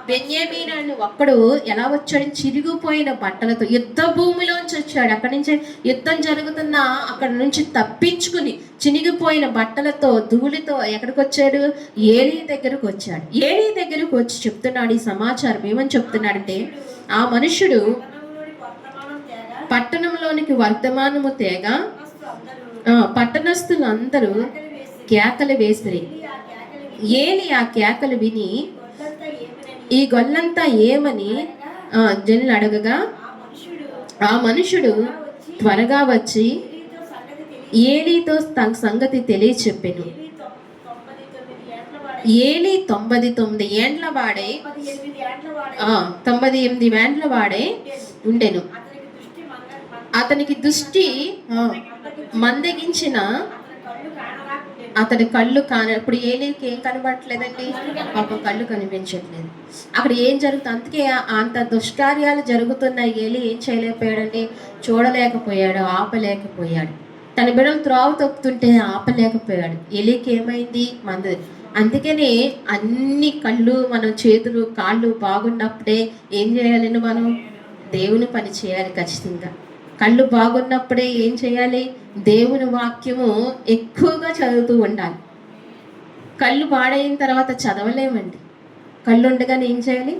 A: బెన్యామీను ఒక్కడు ఎలా వచ్చాడు? చిరిగిపోయిన బట్టలతో యుద్ధ భూమిలోంచి వచ్చాడు. అక్కడి నుంచి యుద్ధం జరుగుతున్న అక్కడ నుంచి తప్పించుకుని చినిగిపోయిన బట్టలతో ధూళితో ఎక్కడికి వచ్చాడు? ఏలీ దగ్గరకు వచ్చాడు. ఏలీ దగ్గరకు వచ్చి చెప్తున్నాడు ఈ సమాచారం. ఏమని చెప్తున్నాడంటే, ఆ మనుషుడు పట్టణంలోనికి వర్తమానము తేగ పట్టణస్థులు అందరూ కేకలు వేసిరి. ఏలి ఆ కేకలు విని ఈ గొల్లంతా ఏమని జనులు అడగగా, ఆ మనుషుడు త్వరగా వచ్చి ఏలీతో తన సంగతి తెలియచెప్పెను. ఏలీ 99 ఏండ్ల వాడే 98 ఏండ్ల వాడే ఉండెను. అతనికి దృష్టి మందగించిన అతడి కళ్ళు ఇప్పుడు ఏలీకి ఏం కనబడట్లేదండి? ఒక కళ్ళు కనిపించట్లేదు. అక్కడ ఏం జరుగుతుంది? అందుకే అంత దుష్కార్యాలు జరుగుతున్న ఏలీ ఏం చేయలేకపోయాడండి? చూడలేకపోయాడు, ఆపలేకపోయాడు. తన బిడ్డలు త్రోవ తొక్కుతుంటే ఆపలేకపోయాడు. ఏలీకి ఏమైంది? అందుకనే అన్ని కళ్ళు, మన చేతులు కాళ్ళు బాగున్నప్పుడే ఏం చేయాలండి? మనం దేవుని పని చేయాలి ఖచ్చితంగా. కళ్ళు బాగున్నప్పుడే ఏం చేయాలి? దేవుని వాక్యము ఎక్కువగా చదువుతూ ఉండాలి. కళ్ళు పాడైన తర్వాత చదవలేమండి. కళ్ళు ఉండగానే ఏం చేయాలి?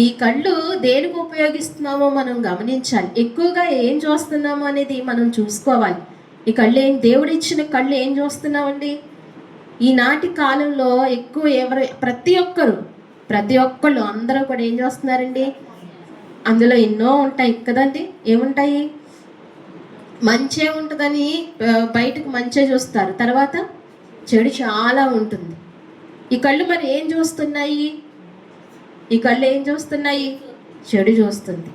A: ఈ కళ్ళు దేనికి ఉపయోగిస్తున్నామో మనం గమనించాలి. ఎక్కువగా ఏం చూస్తున్నామో అనేది మనం చూసుకోవాలి. ఈ కళ్ళు దేవుడు ఇచ్చిన కళ్ళు ఏం చూస్తున్నామండి? ఈనాటి కాలంలో ఎక్కువ ప్రతి ఒక్కళ్ళు అందరూ కూడా ఏం చూస్తున్నారండి? అందులో ఎన్నో ఉంటాయి కదండి. ఏముంటాయి? మంచే ఉంటుందని బయటకు మంచే చూస్తారు, తర్వాత చెడు చాలా ఉంటుంది. ఈ కళ్ళు మరి ఏం చూస్తున్నాయి? ఈ కళ్ళు ఏం చూస్తున్నాయి? చెడు చూస్తుంది.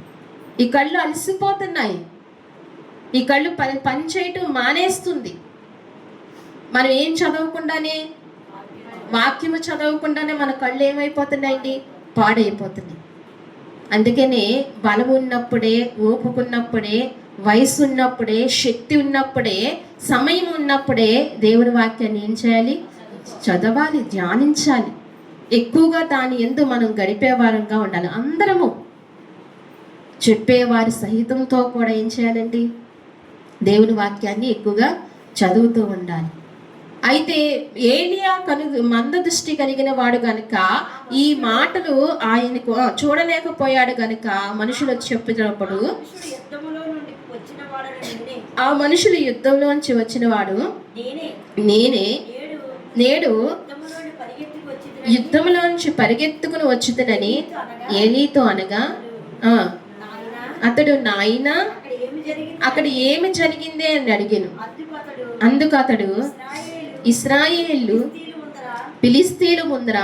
A: ఈ కళ్ళు అలసిపోతున్నాయి. ఈ కళ్ళు పని చేయటం మానేస్తుంది. మనం ఏం చదవకుండానే, వాక్యము చదవకుండానే మన కళ్ళు ఏమైపోతున్నాయండి? పాడైపోతున్నాయి. అందుకనే బలం ఉన్నప్పుడే, ఓపుకున్నప్పుడే, వయసు ఉన్నప్పుడే, శక్తి ఉన్నప్పుడే, సమయం ఉన్నప్పుడే దేవుని వాక్యాన్ని ఏం చేయాలి? చదవాలి, ధ్యానించాలి. ఎక్కువగా దాని యందు మనం గడిపేవారంగా ఉండాలి. అందరము చెప్పేవారి సహితంతో కూడా ఏం చేయాలండి? దేవుని వాక్యాన్ని ఎక్కువగా చదువుతూ ఉండాలి. అయితే ఏలియా మంద దృష్టి కలిగిన వాడు గనుక ఈ మాటలు ఆయనకు చూడలేకపోయాడు గనుక మనుషులు వచ్చి చెప్పినప్పుడు, ఆ మనుషులు యుద్ధంలోంచి వచ్చిన వాడు నేనే, నేడు యుద్ధంలోంచి పరిగెత్తుకుని వచ్చుదనని ఏలీతో అనగా, అతడు నాయనా అక్కడ ఏమి జరిగిందే అని అడిగాను. అందుకు అతడు, ఇశ్రాయేలు ఫిలిష్తీయుల ముందర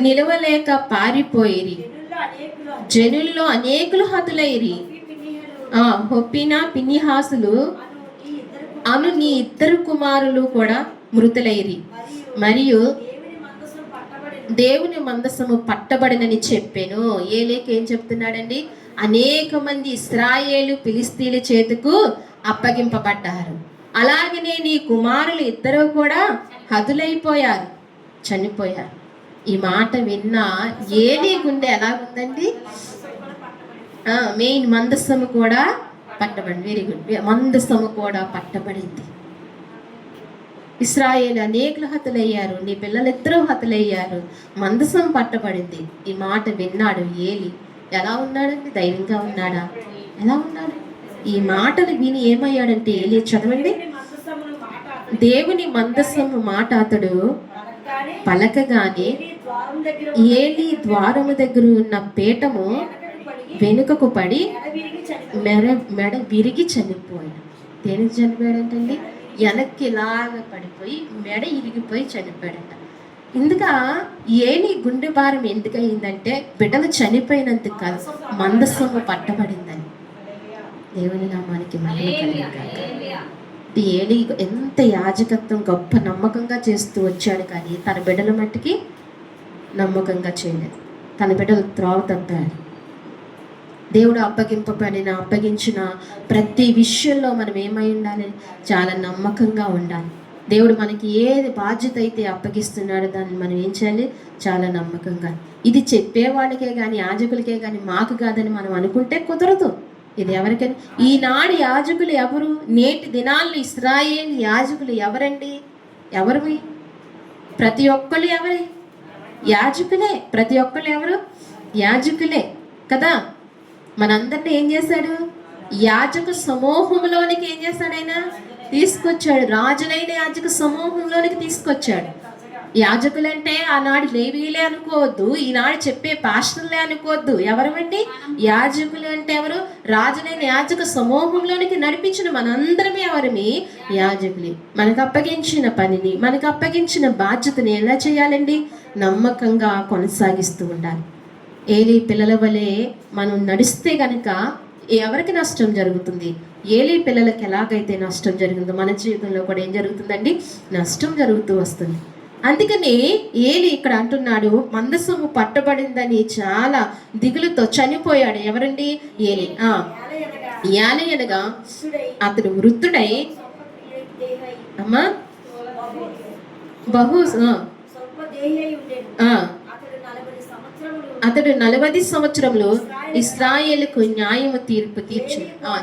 A: నిలవలేక పారిపోయిరి, జనుల్లో అనేకులు హతులైరి. హొప్పిన పినిహాసులు అను నీ 2 కుమారులు కూడా మృతులైరి. మరియు దేవుని మందసము పట్టబడినని చెప్పాను. ఏలీకి ఏం చెప్తున్నాడండి? అనేక మంది ఇశ్రాయేలు ఫిలిష్తీయుల చేతికి అప్పగింపబడ్డారు. అలాగనే నీ కుమారులు ఇద్దరు కూడా హతులైపోయారు, చనిపోయారు. ఈ మాట విన్న ఏలీ గుండె ఎలాగుందండి? మెయిన్ మందసము కూడా పట్టబడింది. Very good. మందసము కూడా పట్టబడింది. ఇశ్రాయేలు అనేకులు హతులయ్యారు, నీ పిల్లలిద్దరూ హతులయ్యారు, మందసం పట్టబడింది. ఈ మాట విన్నాడు ఏలి. ఎలా ఉన్నాడండి? ధైర్యంగా ఉన్నాడా? ఎలా ఉన్నాడు? ఈ మాటలు విని ఏమయ్యాడంటే ఏలి, చదవండి. దేవుని మందసము మాట అతడు పలకగానే ఏలి ద్వారము దగ్గర ఉన్న పీఠము వెనుకకు పడి మెడ విరిగి చనిపోయాడు. దేనికి చనిపోయాడంటండి? వెనక్కి ఇలాగ పడిపోయి మెడ ఇరిగిపోయి చనిపోయాడట. ఇందుక ఏలి గుండె భారం ఎందుకయిందంటే బిడ్డలు చనిపోయినందుకు కాదు, మందసము పట్టబడిందని. దేవుని నామానికి మహిమ కలుగుగాక. ఏలి ఎంత యాజకత్వం గొప్ప నమ్మకంగా చేస్తూ వచ్చాడు, కానీ తన బిడ్డల మట్టికి నమ్మకంగా చేయలేదు. తన బిడ్డలు త్రోవ తప్పాడు. దేవుడు అప్పగించిన ప్రతి విషయంలో మనం ఏమై ఉండాలి? చాలా నమ్మకంగా ఉండాలి. దేవుడు మనకి ఏది బాధ్యత అయితే అప్పగిస్తున్నాడో దాన్ని మనం ఏం చేయాలి? చాలా నమ్మకంగా. ఇది చెప్పేవాళ్ళకే కానీ యాజకులకే కానీ మాకు కాదని మనం అనుకుంటే కుదరదు. ఇది ఎవరికైనా. ఈనాడు యాజకులు ఎవరు? నేటి దినాల్లో ఇశ్రాయేలు యాజకులు ఎవరండి? ఎవరు? ప్రతి ఒక్కళ్ళు ఎవరి? యాజకులే. ప్రతి ఒక్కళ్ళు ఎవరు? యాజకులే కదా. మనందరినీ ఏం చేశాడు? యాజక సమూహంలోనికి ఏం చేశాడు? ఆయన తీసుకొచ్చాడు. రాజులైన యాజక సమూహంలోనికి తీసుకొచ్చాడు. యాజకులంటే ఆనాడు లేవీలే అనుకోవద్దు, ఈనాడు చెప్పే పాస్టర్లే అనుకోవద్దు. ఎవరమండి యాజకులు అంటే? ఎవరు? రాజులైన యాజక సమూహంలోనికి నడిపించిన మనందరమే ఎవరమి? యాజకులే. మనకు అప్పగించిన పనిని, మనకు అప్పగించిన బాధ్యతని ఎలా చేయాలండి? నమ్మకంగా కొనసాగిస్తూ ఉండాలి. ఏలీ పిల్లల వలె మనం నడిస్తే గనక ఎవరికి నష్టం జరుగుతుంది? ఏలీ పిల్లలకి ఎలాగైతే నష్టం జరిగిందో మన జీవితంలో కూడా ఏం జరుగుతుందండి? నష్టం జరుగుతూ వస్తుంది. అందుకని ఏలీ ఇక్కడ అంటున్నాడు, మందసము పట్టబడిందని చాలా దిగులుతో చనిపోయాడు. ఎవరండి? ఏలీ. ఏలీ అనగా అతడు వృద్ధుడై అమ్మా అతడు 40 సంవత్సరములు ఇశ్రాయేలుకు న్యాయము తీర్పు తీర్చు.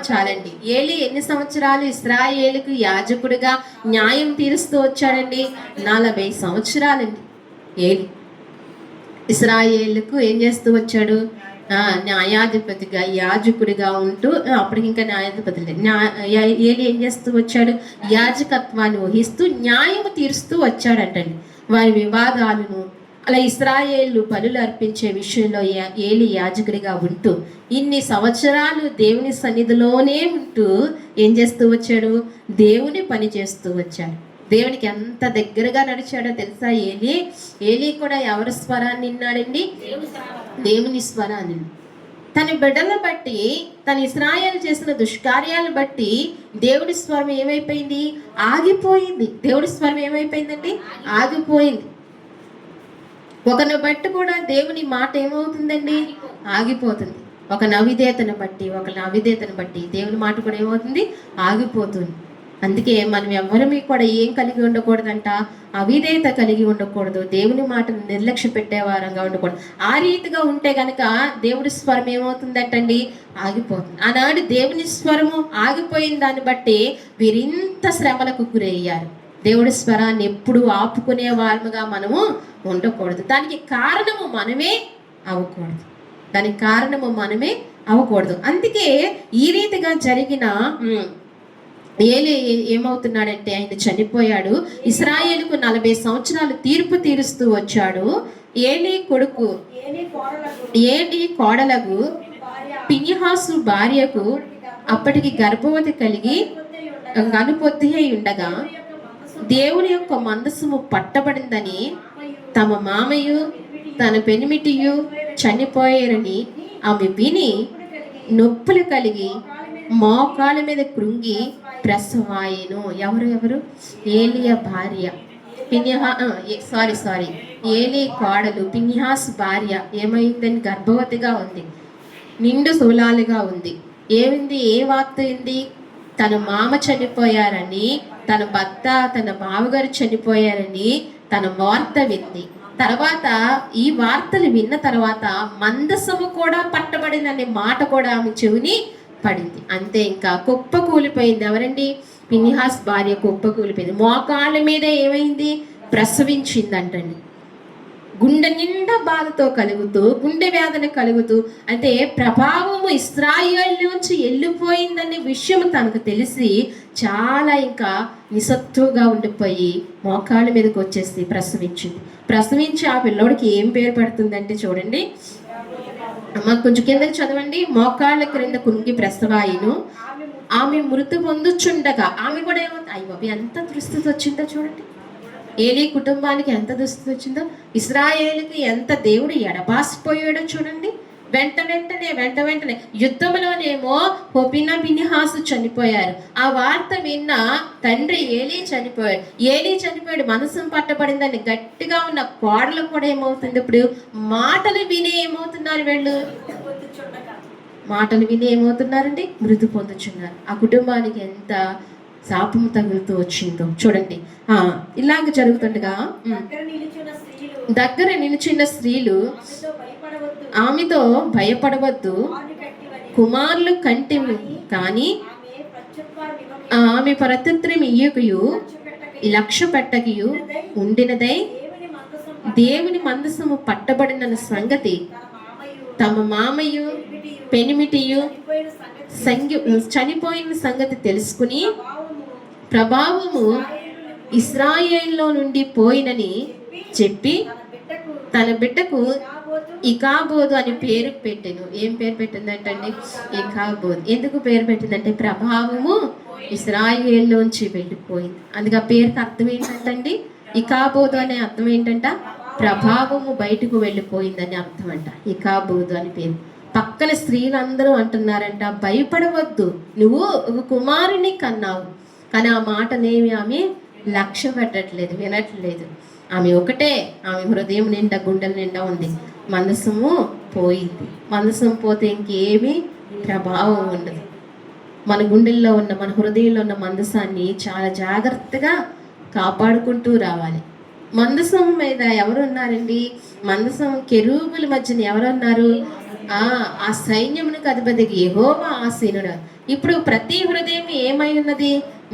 A: చాలండి. ఏలీ ఎన్ని సంవత్సరాలు ఇశ్రాయేలుకు యాజకుడిగా న్యాయం తీరుస్తూ వచ్చాడండి? 40 సంవత్సరాలండి. ఏలీ ఇశ్రాయేలుకు ఏం చేస్తూ వచ్చాడు? న్యాయాధిపతిగా, యాజకుడిగా ఉంటూ, అప్పటికి ఇంకా న్యాయాధిపతి లేదు. ఏలీ ఏం చేస్తూ వచ్చాడు? యాజకత్వాన్ని వహిస్తూ న్యాయము తీరుస్తూ వచ్చాడంటండి. వారి వివాదాలను, అలా ఇశ్రాయేలు బలులు అర్పించే విషయంలో ఏలీ యాజకుడిగా ఉంటూ ఇన్ని సంవత్సరాలు దేవుని సన్నిధిలోనే ఉంటూ ఏం చేస్తూ వచ్చాడు? దేవుని పని చేస్తూ వచ్చాడు. దేవునికి ఎంత దగ్గరగా నడిచాడో తెలుసా? ఏలీ కూడా ఎవరి స్వరాన్ని విన్నాడండి? దేవుని స్వరాన్ని. తన బిడ్డలను బట్టి, తన ఇశ్రాయేలు చేసిన దుష్కార్యాలను బట్టి దేవుడి స్వరం ఏమైపోయింది? ఆగిపోయింది. దేవుడి స్వరం ఏమైపోయిందండి? ఆగిపోయింది. ఒకరిని బట్టి కూడా దేవుని మాట ఏమవుతుందండి? ఆగిపోతుంది. ఒక నవిధేతను బట్టి దేవుని మాట కూడా ఏమవుతుంది? ఆగిపోతుంది. అందుకే మనం ఎవరిమీ కూడా ఏం కలిగి ఉండకూడదంట? అవిధేయత కలిగి ఉండకూడదు. దేవుని మాటను నిర్లక్ష్య పెట్టేవారంగా ఉండకూడదు. ఆ రీతిగా ఉంటే గనక దేవుడి స్వరం ఏమవుతుందంటండి? ఆగిపోతుంది. ఆనాడు దేవుని స్వరము ఆగిపోయిన దాన్ని బట్టి వీరింత శ్రమలకు గురయ్యారు. దేవుడి స్వరాన్ని ఎప్పుడు ఆపుకునే వారముగా మనము ఉండకూడదు. దానికి కారణము మనమే అవ్వకూడదు. అందుకే ఈ రీతిగా జరిగిన ఏలీ ఏమవుతున్నాడంటే ఆయన చనిపోయాడు. ఇశ్రాయేలుకు 40 సంవత్సరాలు తీర్పు తీరుస్తూ వచ్చాడు. ఏలీ కోడలకు ఫినెహాసు భార్యకు అప్పటికి గర్భవతి కలిగి గనుపొత్తి అయి ఉండగా దేవుని యొక్క మందసము పట్టబడిందని తమ మామయ్య తన పెనిమిటియు చనిపోయారని ఆమె విని నొప్పులు కలిగి మోకాళ్ళ మీద కృంగి ప్రసవాయెను. ఎవరు? ఏలియా భార్య. సారీ ఏలీ కోడలు పిన్హాస్ భార్య ఏమైందని గర్భవతిగా ఉంది, నిండు శూలాలుగా ఉంది. ఏ వార్త ఏంది? తన మామ చనిపోయారని, తన భర్త తన మామగారు చనిపోయారని తన వార్త వింది. తర్వాత ఈ వార్తలు విన్న తర్వాత మందసము కూడా పట్టబడిందనే మాట కూడా ఆమె చెవిని పడింది. అంతే, ఇంకా కుప్ప కూలిపోయింది. ఎవరండి? పిన్హాస్ భార్య కుప్ప కూలిపోయింది. మోకాళ్ళ మీద ఏమైంది? ప్రసవించిందంటండి. గుండె నిండా బాధతో కలుగుతూ, గుండె వేదన కలుగుతూ, అంటే ప్రభావము ఇశ్రాయేలు నుంచి వెళ్ళిపోయిందనే విషయం తనకు తెలిసి చాలా ఇంకా నిస్సత్తుగా ఉండిపోయి మోకాళ్ళ మీదకి వచ్చేసి ప్రసవించి ఆ పిల్లోడికి ఏం పేరు పెడుతుందంటే చూడండి అమ్మ, కొంచెం కిందకి చదవండి. మోకాళ్ళ క్రింద కుంగి ప్రసవాయిను, ఆమె మృతి పొందుచుండగా, ఆమె కూడా ఏమవుతుంది? అయ్యో ఎంత దుస్థితి వచ్చిందో చూడండి. ఏలీ కుటుంబానికి ఎంత దుస్థితి వచ్చిందో, ఇశ్రాయేలుకి ఎంత దేవుడు ఎడబాసిపోయాడో చూడండి. వెంట వెంటనే యుద్ధంలోనేమో హోపినా బిన్హాసు చనిపోయారు. ఆ వార్త విన్న తండ్రి ఏలీ చనిపోయాడు, మనసు పట్టబడిందని గట్టిగా ఉన్న కోడలు కూడా ఏమవుతుంది? ఇప్పుడు మాటలు విని ఏమవుతున్నారు? వీళ్ళు మాటలు విని ఏమవుతున్నారండి? మృతి పొందుచున్నారు. ఆ కుటుంబానికి ఎంత శాపము తగులుతూ వచ్చిందో చూడండి. ఇలాగ జరుగుతుండగా దగ్గర నిలిచిన స్త్రీలు ఆమెతో భయపడవద్దు, కుమారులు కంటి కానీ ఆమె ప్రత్యుత్తరం ఇయ్యకయు లక్ష్య పెట్టకయు ఉండినదై దేవుని మందసము పట్టబడిన సంగతి తమ మామయ్య పెనిమిటియు చనిపోయిన సంగతి తెలుసుకుని ప్రభావము ఇశ్రాయేల్లో నుండి పోయినని చెప్పి తన బిడ్డకు ఇకాబోదు అని పేరు పెట్టెను. ఏం పేరు పెట్టిందంటండి? ఇకాబోదు. ఎందుకు పేరు పెట్టిందంటే ప్రభావము ఇశ్రాయేల్లోంచి వెళ్ళిపోయింది. అందుకే ఆ పేరుకి అర్థం ఏంటంటండి? ఇకాబోదు అనే అర్థం ఏంటంట? ప్రభావము బయటకు వెళ్ళిపోయిందని అర్థం అంట. ఇకాబోదు అని పేరు. పక్కన స్త్రీలందరూ అంటున్నారంట, భయపడవద్దు, నువ్వు ఒక కుమారుని కన్నావు. కానీ ఆ మాటనేమి ఆమె లక్ష్య పెట్టట్లేదు, వినట్లేదు. ఆమె ఒకటే, ఆమె హృదయం నిండా గుండెల నిండా ఉంది, మనసము పోయింది. మనసం పోతే ఇంకేమీ ప్రభావం ఉండదు. మన గుండెల్లో ఉన్న, మన హృదయంలో ఉన్న మందసాన్ని చాలా జాగ్రత్తగా కాపాడుకుంటూ రావాలి. మందసం మీద ఎవరు ఉన్నారండి? మందసం కెరూబుల మధ్యన ఎవరున్నారు? ఆ సైన్యమునికి అధిపతికి యెహోవా ఆసీనుడు. ఇప్పుడు ప్రతి హృదయం ఏమై ఉన్నది?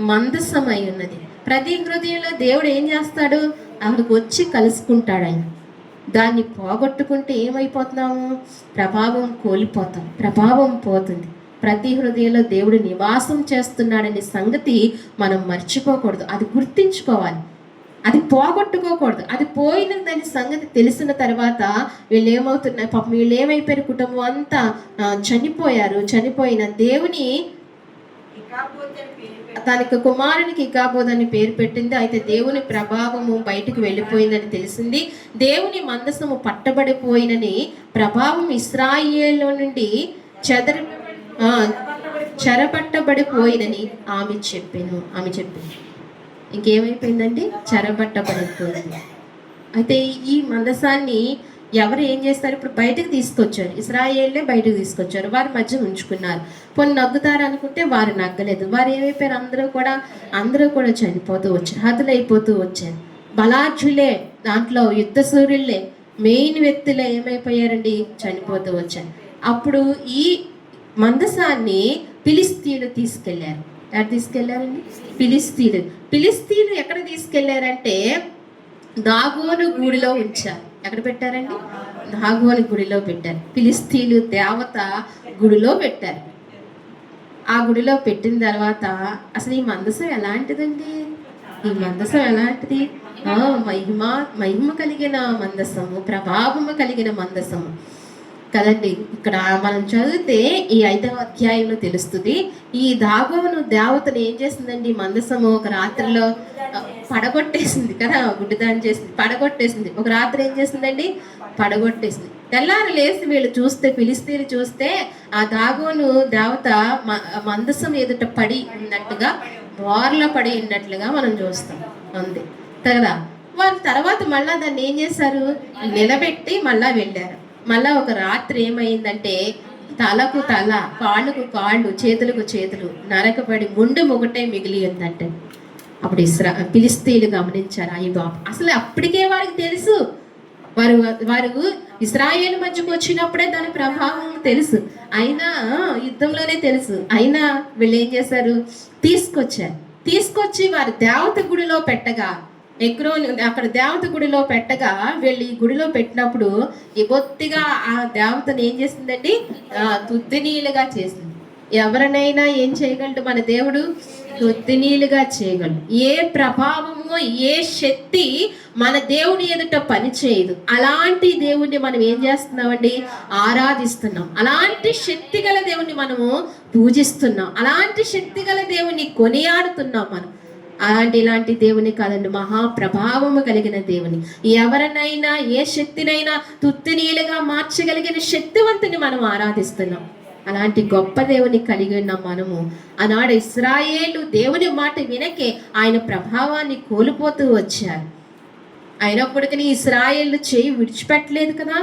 A: మందసమై ఉన్నది. ప్రతి హృదయంలో దేవుడు ఏం చేస్తాడు? అక్కడికి వచ్చి కలుసుకుంటాడు. ఆయన దాన్ని పోగొట్టుకుంటే ఏమైపోతున్నాము? ప్రభావం కోల్పోతాం, ప్రభావం పోతుంది. ప్రతి హృదయంలో దేవుడు నివాసం చేస్తున్నాడనే సంగతి మనం మర్చిపోకూడదు, అది గుర్తించుకోవాలి, అది పోగొట్టుకోకూడదు. అది పోయిన దాని సంగతి తెలిసిన తర్వాత వీళ్ళు ఏమవుతున్నారు? పాపం వీళ్ళు ఏమైపోయారు? కుటుంబం అంతా చనిపోయిన దేవుని తనకి కుమారునికి ఇకాబోదని పేరు పెట్టింది. అయితే దేవుని ప్రభావము బయటకు వెళ్ళిపోయిందని తెలిసింది. దేవుని మందసము పట్టబడిపోయినని, ప్రభావం ఇశ్రాయేలు నుండి చెరపట్టబడిపోయినని ఆమె చెప్పింది. ఇంకేమైపోయిందండి? చెరపట్టబడిపోయింది. అయితే ఈ మందసాన్ని ఎవరు ఏం చేస్తారు? ఇప్పుడు బయటకు తీసుకొచ్చారు, ఇశ్రాయేలే బయటకు తీసుకొచ్చారు, వారి మధ్య ఉంచుకున్నారు. కొన్ని నగ్గుతారు అనుకుంటే వారు నగ్గలేదు. వారు ఏమైపోయారు? అందరూ కూడా చనిపోతూ వచ్చారు, హతులైపోతూ వచ్చారు. బలాఢ్యులే, దాంట్లో యుద్ధ సూర్యులే, మెయిన్ వ్యక్తులే ఏమైపోయారండి? చనిపోతూ వచ్చారు. అప్పుడు ఈ మందసాన్ని ఫిలిస్తీయులు తీసుకెళ్లారు. ఎక్కడ తీసుకెళ్లారండి? ఫిలిస్తీయులు ఎక్కడ తీసుకెళ్లారంటే దాగోను గుడిలో ఉంచారు. ఎక్కడ పెట్టారండి? దాగోను గుడిలో పెట్టారు. ఫిలిస్తీయులు దేవత గుడిలో పెట్టారు. ఆ గుడిలో పెట్టిన తర్వాత అసలు ఈ మందసం ఎలాంటిదండి? ఈ మందసం ఎలాంటిది? మహిమ కలిగిన మందసము, ప్రభావము కలిగిన మందసము కదండి. ఇక్కడ మనం చదివితే ఈ 5వ అధ్యాయంలో తెలుస్తుంది. ఈ దాగోను దేవతను ఏం చేసిందండి? మందసము ఒక రాత్రిలో పడగొట్టేసింది కదా, గుడ్డిదాన్ని చేసింది, పడగొట్టేసింది. ఒక రాత్రి ఏం చేసిందండి? పడగొట్టేసింది. తెల్లారి లేసి వీళ్ళు చూస్తే, ఫిలిస్తీయులు చూస్తే ఆ దాగోను దేవత మందసం ఎదుట పడి ఉన్నట్టుగా, బోర్లో పడి ఉన్నట్లుగా మనం చూస్తాం. అంతే కదా. వారు తర్వాత మళ్ళా దాన్ని ఏం చేశారు, నిలబెట్టి మళ్ళా వెళ్ళారు. మళ్ళా ఒక రాత్రి ఏమైందంటే తలకు తల, కాళ్ళకు కాళ్ళు, చేతులకు చేతులు నరకబడి ముండు ఒకటే మిగిలి ఉందంటే అప్పుడు ఫిలిష్తీయులు గమనించారు, అయ్యి బాబు, అసలు అప్పటికే వారికి తెలుసు, వారు వారు ఇశ్రాయేలు మధ్యకు వచ్చినప్పుడే దాని ప్రభావం తెలుసు, అయినా యుద్ధంలోనే తెలుసు, అయినా వీళ్ళు ఏం చేశారు, తీసుకొచ్చి వారి దేవత గుడిలో పెట్టగా, ఎక్రోన్ అక్కడ దేవత గుడిలో పెట్టగా, వీళ్ళు ఈ గుడిలో పెట్టినప్పుడు ఈ బొత్తిగా ఆ దేవతను ఏం చేసిందండి, తుత్తినీలుగా చేసింది. ఎవరినైనా ఏం చేయగలడు మన దేవుడు, తుత్తినీలుగా చేయగలడు. ఏ ప్రభావము, ఏ శక్తి మన దేవుని ఎదుట పని చేయదు. అలాంటి దేవుణ్ణి మనం ఏం చేస్తున్నామండి, ఆరాధిస్తున్నాం. అలాంటి శక్తి గల దేవుణ్ణి మనము పూజిస్తున్నాం. అలాంటి శక్తి గల దేవుణ్ణి కొనియాడుతున్నాం మనం. ఇలాంటి దేవుని కాదండి, మహాప్రభావము కలిగిన దేవుని. ఎవరినైనా ఏ శక్తినైనా తుత్తినీలుగా మార్చగలిగిన శక్తివంతుని మనం ఆరాధిస్తున్నాం. అలాంటి గొప్ప దేవుని కలిగి ఉన్న మనము ఆనాడు ఇశ్రాయేలు దేవుని మాట వినకే ఆయన ప్రభావాన్ని కోల్పోతూ వచ్చారు. అయినప్పటికీ ఇశ్రాయేలు చేయి విడిచిపెట్టలేదు కదా.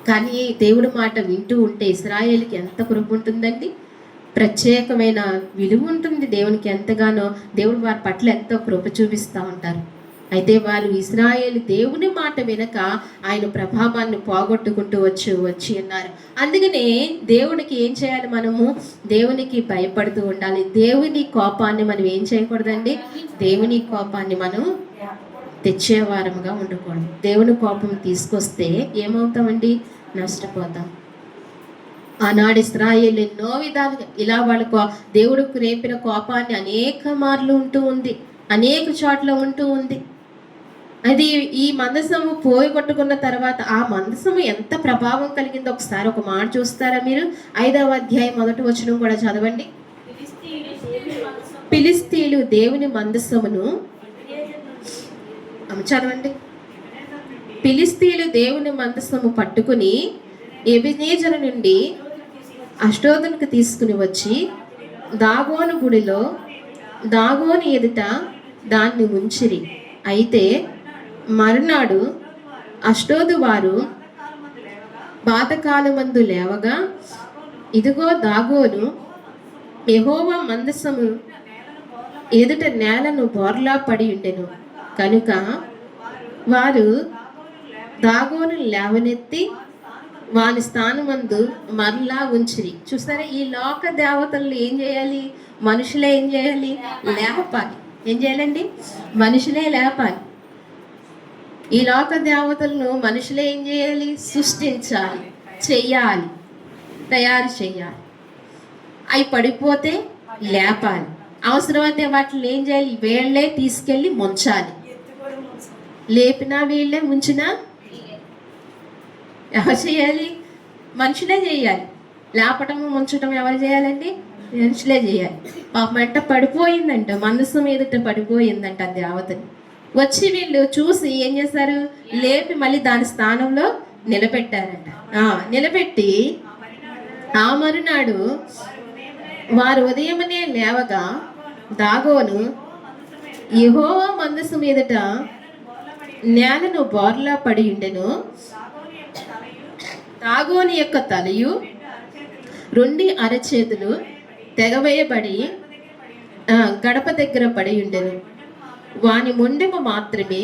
A: కానీ దేవుడి మాట వింటూ ఉంటే ఇశ్రాయేలుకి ఎంత కృప ఉంటుందండి, ప్రత్యేకమైన విలువ ఉంటుంది. దేవునికి ఎంతగానో దేవుడు వారి పట్ల ఎంతో కృప చూపిస్తూ ఉంటారు. అయితే వారు ఇశ్రాయేలు దేవుని మాట వినక ఆయన ప్రభావాన్ని పోగొట్టుకుంటూ వచ్చి ఉన్నారు. అందుకనే దేవునికి ఏం చేయాలి, మనము దేవునికి భయపడుతూ ఉండాలి. దేవుని కోపాన్ని మనం ఏం చేయకూడదండి, దేవుని కోపాన్ని మనం తెచ్చేవారముగా ఉండకూడదు. దేవుని కోపం తీసుకొస్తే ఏమవుతామండి, నష్టపోతాం. ఆనాడు ఇశ్రాయేలు ఎన్నో విధాలుగా ఇలా వాళ్ళకు దేవుడికి రేపిన కోపాన్ని అనేక మార్లు ఉంటూ ఉంది, అనేక చోట్ల ఉంటూ ఉంది. అది ఈ మందసము పోగొట్టుకున్న తర్వాత ఆ మందసము ఎంత ప్రభావం కలిగిందో ఒకసారి ఒక మాట చూస్తారా మీరు? 5వ అధ్యాయం 1వ వచనం కూడా చదవండి. ఫిలిష్తీయులు దేవుని మందసమును చదవండి. ఫిలిష్తీయులు దేవుని మందసము పట్టుకుని ఎబెనేజరు నుండి అష్డోదునికి తీసుకుని వచ్చి దాగోను గుడిలో దాగోను ఎదుట దాన్ని ఉంచిరి. అయితే మరునాడు అష్డోదు వారు బాతకాలమందు లేవగా, ఇదిగో దాగోను యెహోవా మందసము ఎదుట నేలను బోర్లా పడి ఉండెను. కనుక వారు దాగోను లేవనెత్తి వాని స్థానమందు మరలా ఉంచిరి. చూసారా, ఈ లోక దేవతలను ఏం చేయాలి, మనుషులే ఏం చేయాలి, లేపాలి. ఏం చేయాలండి, మనుషులే లేపాలి. ఈ లోక దేవతలను మనుషులే ఏం చేయాలి, సృష్టించాలి, చెయ్యాలి, తయారు చేయాలి. అవి పడిపోతే లేపాలి. అవసరమైతే వాటిని ఏం చేయాలి, వీళ్ళే తీసుకెళ్ళి ముంచాలి. లేపినా వీళ్ళే, ముంచినా ఎవరు చేయాలి, మనుషులే చేయాలి. లేపటము ముంచటం ఎవరు చేయాలండి, మనుషులే చేయాలి. పాపం వెంట పడిపోయిందంట, మనసు మీదట పడిపోయిందంట ఆ దేవతని. వచ్చి వీళ్ళు చూసి ఏం చేశారు, లేపి మళ్ళీ దాని స్థానంలో నిలబెట్టారంట. నిలబెట్టి ఆ మరునాడు వారు ఉదయమనే లేవగా దాగోను యెహోవా మందసు మీదట నేలను బోర్లా పడి ఉండెను. దాగోని యొక్క తలయు 2 అరచేతులు తెగవేయబడి గడప దగ్గర పడి ఉండెను. వాని మొండెము మాత్రమే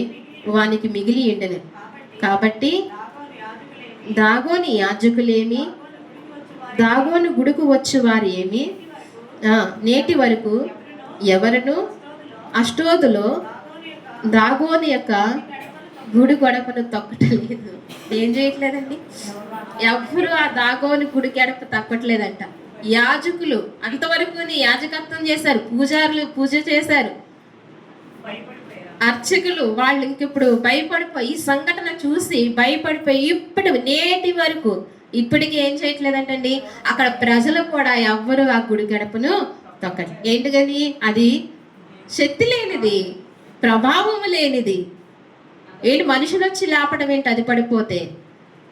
A: వానికి మిగిలి ఉండెను. కాబట్టి దాగోని యాజకులేమి, దాగోని గుడికి వచ్చే వారు ఏమి నేటి వరకు ఎవరును అష్టోదులో దాగోని యొక్క గుడి గడపను తొక్కటలేదు. ఏం చేయట్లేదండి, ఎవ్వరు ఆ దాగోని గుడి గడప తక్కట్లేదంట. యాజకులు అంతవరకు యాజకత్వం చేశారు, పూజారులు పూజ చేశారు, అర్చకులు వాళ్ళు ఇంకిప్పుడు భయపడిపోయి, ఈ సంఘటన చూసి భయపడిపోయి ఇప్పుడు నేటి వరకు ఇప్పటికీ ఏం చేయట్లేదంటండి, అక్కడ ప్రజలు కూడా ఎవ్వరు ఆ గుడి గడపను తొక్కట్లేదు. ఏంటిదని, అది శక్తి లేనిది, ప్రభావం లేనిది. ఏంటి, మనుషులు వచ్చి లేపడం ఏంటి, అది పడిపోతే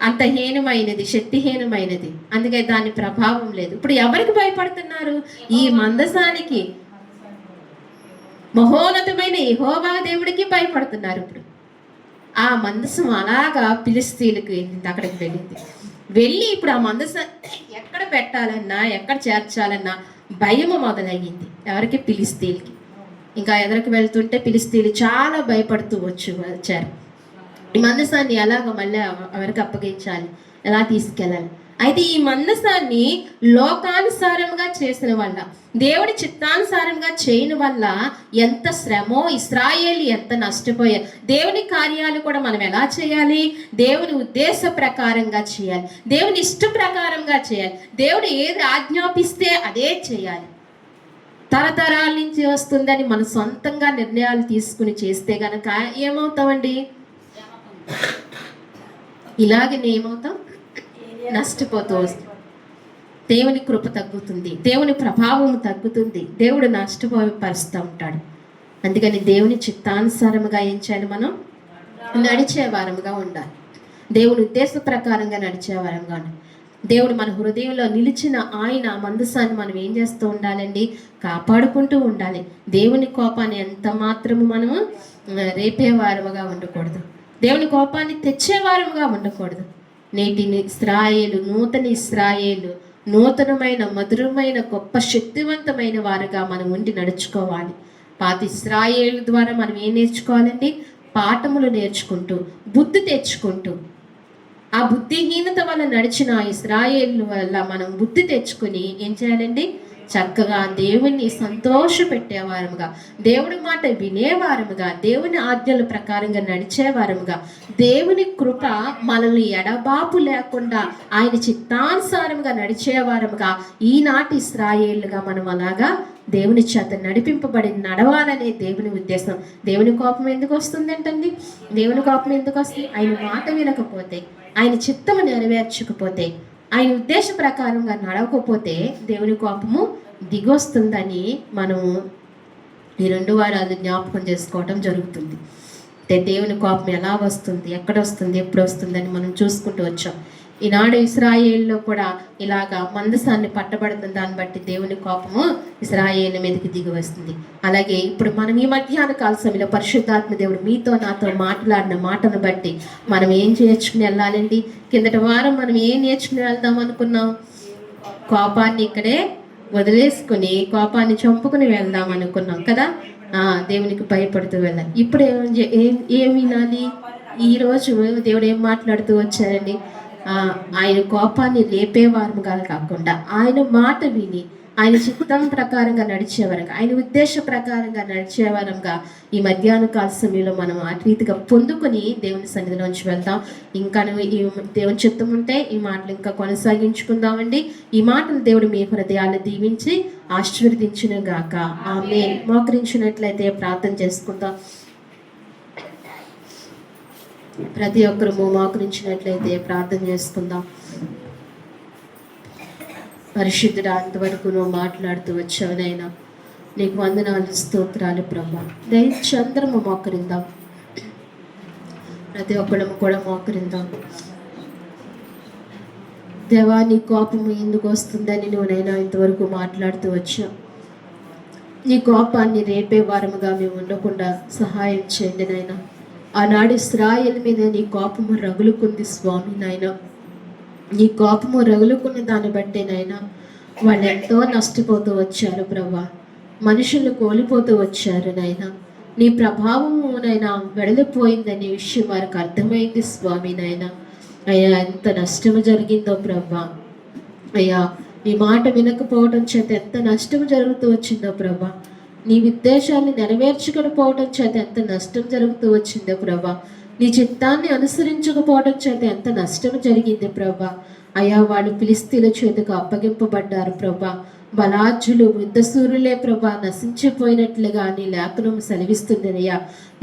A: అంత హీనమైనది, శక్తిహీనమైనది. అందుకే దాని ప్రభావం లేదు. ఇప్పుడు ఎవరికి భయపడుతున్నారు, ఈ మందసానికి. మహోన్నతమైన యెహోవా దేవుడికి భయపడుతున్నారు. ఇప్పుడు ఆ మందసం అలాగా ఫిలిష్తీయులకు వెళ్ళింది, అక్కడికి వెళ్ళి ఇప్పుడు ఆ మందసాన్ని ఎక్కడ పెట్టాలన్నా ఎక్కడ చేర్చాలన్నా భయము మొదలయ్యింది. ఎవరికి? ఫిలిష్తీయులకి. ఇంకా ఎదరికి వెళ్తుంటే ఫిలిష్తీయులు చాలా భయపడుతూ వచ్చారు. ఈ మందసాన్ని ఎలాగ మళ్ళీ ఎవరికి అప్పగించాలి, ఎలా తీసుకెళ్ళాలి. అయితే ఈ మందసాన్ని లోకానుసారంగా చేసిన వల్ల, దేవుడి చిత్తానుసారంగా చేయని వల్ల ఎంత శ్రమో, ఇశ్రాయేలు ఎంత నష్టపోయారు. దేవుని కార్యాలు కూడా మనం ఎలా చేయాలి? దేవుని ఉద్దేశ ప్రకారంగా చేయాలి, దేవుని ఇష్ట ప్రకారంగా చేయాలి. దేవుడు ఏది ఆజ్ఞాపిస్తే అదే చేయాలి. తరతరాల నుంచి వస్తుందని మన సొంతంగా నిర్ణయాలు తీసుకుని చేస్తే గనక ఏమవుతామండి? ఇలాగే ఏమవుతాం? నష్టపోతూ వస్తుంది. దేవుని కృప తగ్గుతుంది, దేవుని ప్రభావం తగ్గుతుంది, దేవుడు నష్టపరుస్తూ ఉంటాడు. అందుకని దేవుని చిత్తానుసారముగా ఏం చేయాలి? మనం నడిచే వారముగా ఉండాలి. దేవుని ఉద్దేశ ప్రకారంగా నడిచే వారంగా ఉండాలి. దేవుడు మన హృదయంలో నిలిచిన ఆయన మందసాన్ని మనం ఏం చేస్తూ ఉండాలండి? కాపాడుకుంటూ ఉండాలి. దేవుని కోపాన్ని ఎంత మాత్రము మనము రేపేవారముగా ఉండకూడదు, దేవుని కోపాన్ని తెచ్చేవారముగా ఉండకూడదు. నేటి ఇశ్రాయేలు, నూతన ఇశ్రాయేలు, నూతనమైన మధురమైన గొప్ప శక్తివంతమైన వారుగా మనం ఉండి నడుచుకోవాలి. పాత ఇశ్రాయేలు ద్వారా మనం ఏం నేర్చుకోవాలండి? పాఠములు నేర్చుకుంటూ, బుద్ధి తెచ్చుకుంటూ, ఆ బుద్ధిహీనత వల్ల నడిచిన ఇశ్రాయేలు వల్ల మనం బుద్ధి తెచ్చుకుని ఏం చేయాలండి? చక్కగా దేవుణ్ణి సంతోష పెట్టేవారముగా, దేవుడి మాట వినేవారముగా, దేవుని ఆజ్ఞల ప్రకారంగా నడిచేవారముగా, దేవుని కృప మనల్ని ఎడబాపు లేకుండా ఆయన చిత్తానుసారముగా నడిచేవారముగా ఈనాటి ఇశ్రాయేలుగా మనం అలాగా దేవుని చేత నడిపింపబడి నడవాలనే దేవుని ఉద్దేశం. దేవుని కోపం ఎందుకు వస్తుందంటండి? దేవుని కోపం ఎందుకు వస్తుంది? ఆయన మాట వినకపోతే, ఆయన చిత్తము నెరవేర్చకపోతే, ఆయన ఉద్దేశ ప్రకారంగా నడవకపోతే దేవుని కోపము దిగొస్తుందని మనము ఈ 2 వారాలు జ్ఞాపకం చేసుకోవటం జరుగుతుంది. అంటే దేవుని కోపం ఎలా వస్తుంది, ఎక్కడ వస్తుంది, ఎప్పుడు వస్తుందని మనం చూసుకుంటూ వచ్చాం. ఈనాడు ఇశ్రాయేల్లో కూడా ఇలాగా మందసాన్ని పట్టబడుతున్న దాన్ని బట్టి దేవుని కోపము ఇశ్రాయేలు మీదకి దిగి వస్తుంది. అలాగే ఇప్పుడు మనం ఈ మధ్యాహ్న కాల సమయంలో పరిశుద్ధాత్మ దేవుడు మీతో నాతో మాట్లాడిన మాటను బట్టి మనం ఏం నేర్చుకుని వెళ్ళాలండి? కిందటి వారం మనం ఏం నేర్చుకుని వెళ్దాం అనుకున్నాం? కోపాన్ని ఇక్కడే వదిలేసుకుని కోపాన్ని చంపుకుని వెళ్దాం అనుకున్నాం కదా. దేవునికి భయపడుతూ వెళ్ళాలి. ఇప్పుడు ఏం వినాలి? ఈరోజు దేవుడు ఏం మాట్లాడుతూ వచ్చారండి? ఆయన కోపాన్ని రేపేవారముగా కాకుండా ఆయన మాట విని ఆయన చిత్తం ప్రకారంగా నడిచేవారంగా, ఆయన ఉద్దేశ ప్రకారంగా నడిచేవారంగా ఈ మధ్యాహ్న కాల సమయంలో మనం ఆ రీతిగా పొందుకొని దేవుని సన్నిధిలోంచి వెళ్తాం. ఇంకా ఈ దేవుని చిత్తం ఉంటే ఈ మాటలు ఇంకా కొనసాగించుకుందామండి. ఈ మాటలు దేవుడు మీ హృదయాలు దీవించి ఆశీర్వదించును గాక. ఆమేన్. మోకరించినట్లయితే ప్రార్థన చేసుకుందాం. ప్రతి ఒక్కరు మోకరించినట్లయితే ప్రార్థన చేసుకుందాం. పరిశుద్ధుడా, అంతవరకు నువ్వు మాట్లాడుతూ వచ్చావునైనా నీకు వందనాలు, స్తోత్రాలు ప్రభా. దయచేసి అందరము మోకరిందాం, ప్రతి ఒక్కడము కూడా మోకరిందాం. దేవా, నీ కోపము ఎందుకు వస్తుందని నువ్వునైనా ఇంతవరకు మాట్లాడుతూ వచ్చావు. నీ కోపాన్ని రేపే వారముగా మేము ఉండకుండా సహాయం చేయండి నాయన. ఆనాడు ఇశ్రాయేలు మీద నీ కోపము రగులుకుంది స్వామి నాయన. నీ కోపము రగులుకున్న దాన్ని బట్టే నాయన వాళ్ళు ఎంతో నష్టపోతూ వచ్చారు ప్రభా. మనుషులు కోల్పోతూ వచ్చారు నాయన. నీ ప్రభావము నైనా వెడలిపోయిందనే విషయం వారికి అర్థమైంది స్వామి నాయన. అయ్యా, ఎంత నష్టము జరిగిందో ప్రభా. అయ్యా, నీ మాట వినకపోవడం చేత ఎంత నష్టం జరుగుతూ వచ్చిందో ప్రభా. నీ ఉద్దేశాన్ని నెరవేర్చుకపోవడం చేత ఎంత నష్టం జరుగుతూ వచ్చిందో ప్రభా. నీ చిత్తాన్ని అనుసరించకపోవడం చేత ఎంత నష్టం జరిగింది ప్రభా. అయా, వాళ్ళు ఫిలిష్తీయుల చేతికి అప్పగింపబడ్డారు ప్రభా. బలార్జులు, యుద్ధశూరులే ప్రభా నశించిపోయినట్లుగా నీ లేఖనం సెలవిస్తుందనయ్యా.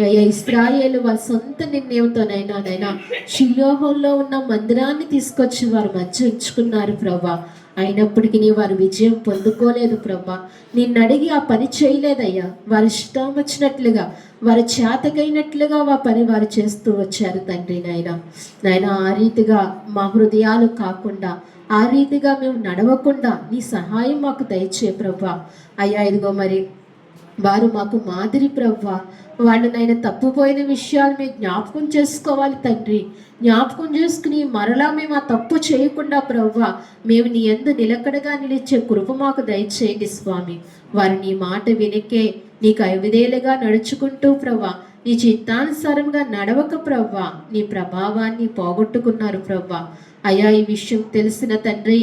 A: అయ్యా, ఇశ్రాయేలు వాళ్ళ సొంత నిర్ణయంతోనైనా షిలోహంలో ఉన్న మందిరాన్ని తీసుకొచ్చి వారు మధ్య ఉంచుకున్నారు ప్రభా. అయినప్పటికీ వారు విజయం పొందుకోలేదు ప్రభా. నిన్ను అడిగి ఆ పని చేయలేదయ్యా. వారి ఇష్టం వచ్చినట్లుగా, వారి చేతకైనట్లుగా ఆ పని వారు చేస్తూ వచ్చారు తండ్రి నాయన. నాయన, ఆ రీతిగా మా హృదయాలు కాకుండా, ఆ రీతిగా మేము నడవకుండా నీ సహాయం మాకు దయచే ప్రభా. అయ్యా, ఇదిగో మరి వారు మాకు మాదిరి ప్రవ్వా. వాళ్ళు నాయన తప్పుపోయిన విషయాలు మేము జ్ఞాపకం చేసుకోవాలి తండ్రి. జ్ఞాపకం చేసుకుని మరలా మేము ఆ తప్పు చేయకుండా ప్రవ్వా మేము నీ యందు నిలకడగా నిలిచే కృప మాకు దయచేయండి స్వామి. వారు నీ మాట వినకే నీకు అవిధేలుగా నడుచుకుంటూ ప్రవ్వా నీ చిత్తానుసారంగా నడవక ప్రవ్వా నీ ప్రభావాన్ని పోగొట్టుకున్నారు ప్రవ్వా. అయ్యా, ఈ విషయం తెలిసిన తండ్రి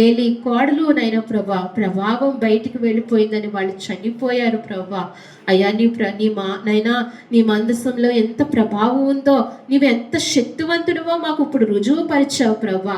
A: ఏలి కోడలు నైనా ప్రభావం బయటికి వెళ్ళిపోయిందని వాళ్ళు చనిపోయారు ప్రభా. అయ్యా, నీ మందసంలో ఎంత ప్రభావం ఉందో, నీవు ఎంత శక్తివంతుడివో మాకు ఇప్పుడు రుజువుపరిచావు ప్రభా.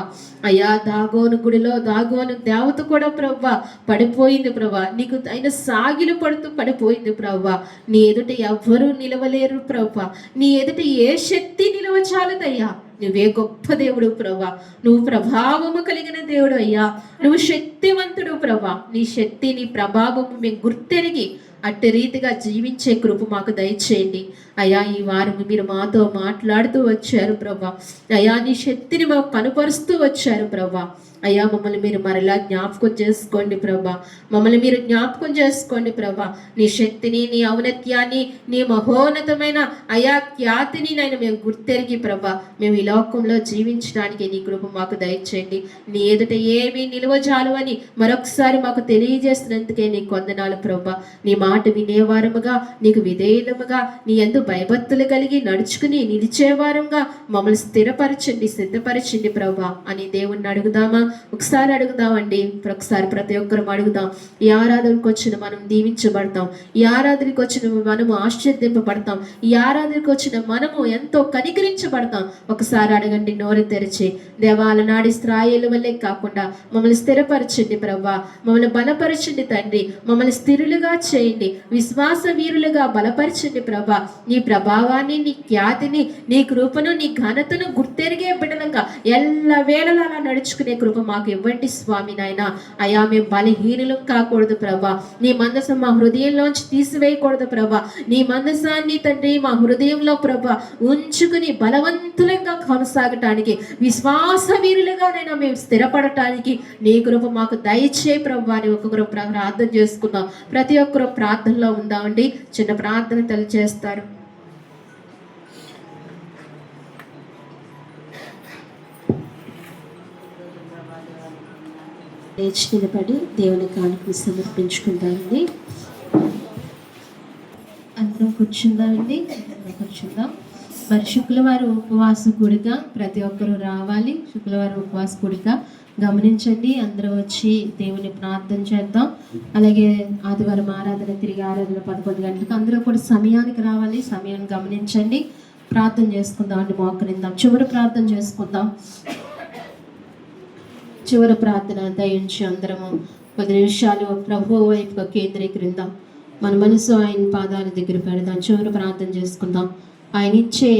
A: అయ్యా, దాగోను గుడిలో దాగోను దేవత కూడా ప్రభా పడిపోయింది ప్రభా. నీకు ఆయన సాగిలు పడుతూ పడిపోయింది ప్రభా. నీ ఎదుట ఎవ్వరూ నిలవలేరు ప్రభా. నీ ఎదుట ఏ శక్తి నిలవచాలదయ్యా. నువ్వే గొప్ప దేవుడు ప్రభా. నువ్వు ప్రభావము కలిగిన దేవుడు అయ్యా. నువ్వు శక్తివంతుడు ప్రభా. నీ శక్తి నీ ప్రభావము మేము గుర్తెరిగి అట్టి రీతిగా జీవించే కృప మాకు దయచేయండి అయ్యా. ఈ వారం మీరు మాతో మాట్లాడుతూ వచ్చారు ప్రభా. అయ్యా, నీ శక్తిని మాకు కనుపరుస్తూ వచ్చారు ప్రభా. అయ్యా, మమ్మల్ని మీరు మరలా జ్ఞాపకం చేసుకోండి ప్రభా. మమ్మల్ని మీరు జ్ఞాపకం చేసుకోండి ప్రభా. నీ శక్తిని, నీ ఔన్నత్యాన్ని, నీ మహోన్నతమైన అయా ఖ్యాతిని నేను మేము గుర్తెరిగి ప్రభా మేము ఈ లోకంలో జీవించడానికి నీ కృప మాకు దయచేయండి. నీ ఎదుట ఏమీ నిలువజాలు అని మరొకసారి మాకు తెలియజేసినందుకే నీకు వందనాలు ప్రభా. నీ మాట వినేవారముగా, నీకు విధేయులముగా, నీ యందు భయభక్తులు కలిగి నడుచుకుని నిలిచేవారంగా మమ్మల్ని స్థిరపరచండి, సిద్ధపరచండి ప్రభా అని దేవుణ్ణి అడుగుదామా? ఒకసారి అడుగుదామండి. ఒకసారి ప్రతి ఒక్కరు అడుగుదాం. ఈ ఆరాధనకు వచ్చిన మనం దీవించబడతాం. ఈ ఆరాధనకు వచ్చిన మనము ఆశ్చర్యింపబడతాం. ఈ ఆరాధనకు వచ్చిన మనము ఎంతో కనికరించబడతాం. ఒకసారి అడగండి నోరు తెరిచి. దేవాల నాడి ఇశ్రాయేలు వల్లే కాకుండా మమ్మల్ని స్థిరపరచండి ప్రభా. మమ్మల్ని బలపరచండి తండ్రి. మమ్మల్ని స్థిరులుగా చేయండి, విశ్వాస వీరులుగా బలపరచండి ప్రభా. నీ ప్రభావాన్ని, నీ ఖ్యాతిని, నీ కృపను, నీ ఘనతను గుర్తెరిగే బిడ్డలంగా ఎల్ల వేళలా నడుచుకునే కృప మాకు ఇవ్వండి స్వామి నాయన. అయా, మేము బలహీనులం కాకూడదు ప్రభా. నీ మందసం మా హృదయంలోంచి తీసివేయకూడదు ప్రభా. నీ మందసాన్ని తండ్రి మా హృదయంలో ప్రభా ఉంచుకుని బలవంతులంగా కొనసాగటానికి, విశ్వాస వీరులుగానైనా మేము స్థిరపడటానికి నీ కృప మాకు దయచే ప్రభా అని ఒక్కొక్కరు ప్రార్థన చేసుకుందాం. ప్రతి ఒక్కరు ప్రార్థనలో ఉందామండి. చిన్న ప్రార్థన తెలియజేస్తారు. లేచి నిలబడి దేవుని కానుకలు సమర్పించుకుందామండి. అందరం కూర్చుందామండి. కూర్చుందాం. మరి శుక్రవారం ఉపవాస కూడిక ప్రతి ఒక్కరూ రావాలి. శుక్రవారం ఉపవాస కూడిక గమనించండి. అందరూ వచ్చి దేవుని ప్రార్థన చేద్దాం. అలాగే ఆదివారం ఆరాధన, తిరిగి ఆరాధన 11 గంటలకు అందరూ కూడా సమయానికి రావాలి. సమయాన్ని గమనించండి. ప్రార్థన చేసుకుందాం అండి. మోకరిందాం. చివరి ప్రార్థన చేసుకుందాం. చివరి ప్రార్థన దయించి అందరము 10 నిమిషాలు ప్రభు వైపుగా కేంద్రీకరిద్దాం. మన మనసు ఆయన పాదాల దగ్గర పెడదాం. చివరి ప్రార్థన చేసుకుందాం. ఆయన ఇచ్చే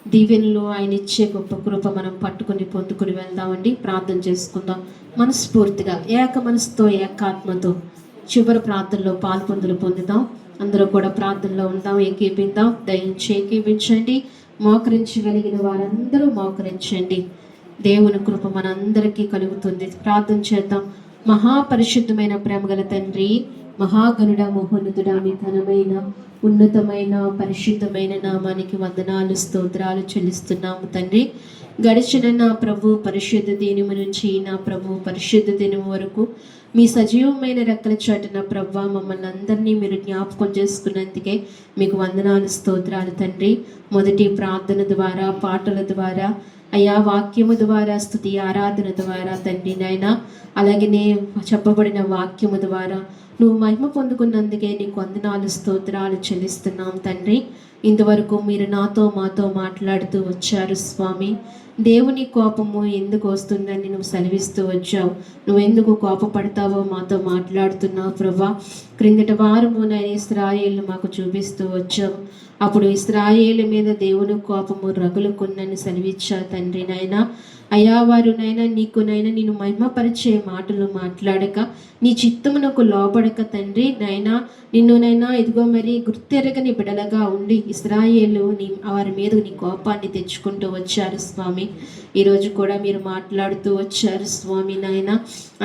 A: దీవెనలు, ఆయన ఇచ్చే గొప్ప కృప మనం పట్టుకుని పొందుకుని వెళ్దామండి. ప్రార్థన చేసుకుందాం మనస్ఫూర్తిగా, ఏక మనసుతో, ఏకాత్మతో చివరి ప్రార్థనలో పాల్పొందులు పొందుదాం. అందరూ కూడా ప్రార్థనలో ఉందాం. ఏకీపిద్దాం. దయించి ఏకీపించండి. మోకరించగలిగిన వారందరూ మోకరించండి. దేవుని కృప మనందరికీ కలుగుతుంది. ప్రార్థన చేద్దాం. మహాపరిశుద్ధమైన ప్రేమగల తండ్రి, మహాగణుడ, మహోన్నతుడా, మీ ఘనమైన, ఉన్నతమైన, పరిశుద్ధమైన నామానికి వందనాలు, స్తోత్రాలు చెల్లిస్తున్నాము తండ్రి. గడిచిన నా ప్రభు పరిశుద్ధ దినము నుంచి నా ప్రభు పరిశుద్ధ దినం వరకు మీ సజీవమైన రెక్కల చాటున ప్రభు మమ్మల్ని అందరినీ మీరు జ్ఞాపకం చేసుకున్నందుకే మీకు వందనాలు, స్తోత్రాలు తండ్రి. మొదటి ప్రార్థన ద్వారా, పాటల ద్వారా, అయ్యా వాక్యము ద్వారా, స్తుతి ఆరాధన ద్వారా తండ్రి నాయన, అలాగనే చెప్పబడిన వాక్యము ద్వారా నువ్వు మహిమ పొందుకున్నందుకే నీకు వందనాలు, స్తోత్రాలు చెల్లిస్తున్నాం తండ్రి. ఇంతవరకు మీరు మాతో మాట్లాడుతూ వచ్చారు స్వామి. దేవుని కోపము ఎందుకు వస్తుందని నువ్వు సెలవిస్తూ వచ్చావు. నువ్వెందుకు కోపపడతావో మాతో మాట్లాడుతున్నావు ప్రభా. క్రిందటి వారము నేను ఇశ్రాయేలును మాకు చూపిస్తూ వచ్చావు. అప్పుడు ఇశ్రాయేలు మీద దేవుని కోపము రగులుకున్నని సెలవిచ్చావు తండ్రి నాయన. అయా వారు నైనా నీకు నైనా నేను మహిమపరిచే మాటలు మాట్లాడక నీ చిత్తమునకు లోబడక తండ్రి నైనా నిన్నునైనా ఇదిగో మరి గుర్తెరగని బిడలగా ఉండి ఇశ్రాయేలు వారి మీద నీ కోపాన్ని తెచ్చుకుంటూ వచ్చారు స్వామి. ఈరోజు కూడా మీరు మాట్లాడుతూ వచ్చారు స్వామి నాయన.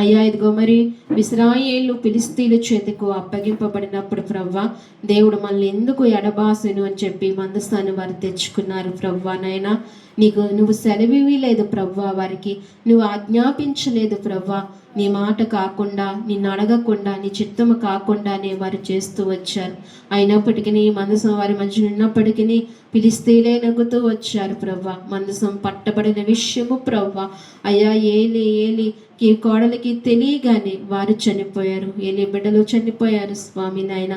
A: అయ్యా ఇదిగో మరి ఇశ్రాయేలు ఫిలిష్తీయుల చేతికి అప్పగింపబడినప్పుడు ప్రవ్వా దేవుడు మనల్ని ఎందుకు ఎడబాసెను అని చెప్పి మందసాన్ని వారు తెచ్చుకున్నారు ప్రవ్వా నాయన. నువ్వు సెలవివి లేదు ప్రవ్వా, వారికి నువ్వు ఆజ్ఞాపించలేదు ప్రవ్వా. నీ మాట కాకుండా నిన్ను అడగకుండా నీ చిత్తము కాకుండానే వారు చేస్తూ వచ్చారు. అయినప్పటికీ మందసం వారి మధ్య ఉన్నప్పటికీ ఫిలిష్తీయులే నగ్గుతూ వచ్చారు ప్రవ్వా. మందసం పట్టబడిన విషయము ప్రవ్వా అయ్యా ఏలి కోడలికి తెలియగానే వారు చనిపోయారు. ఏలి బిడ్డలు చనిపోయారు స్వామి నాయన.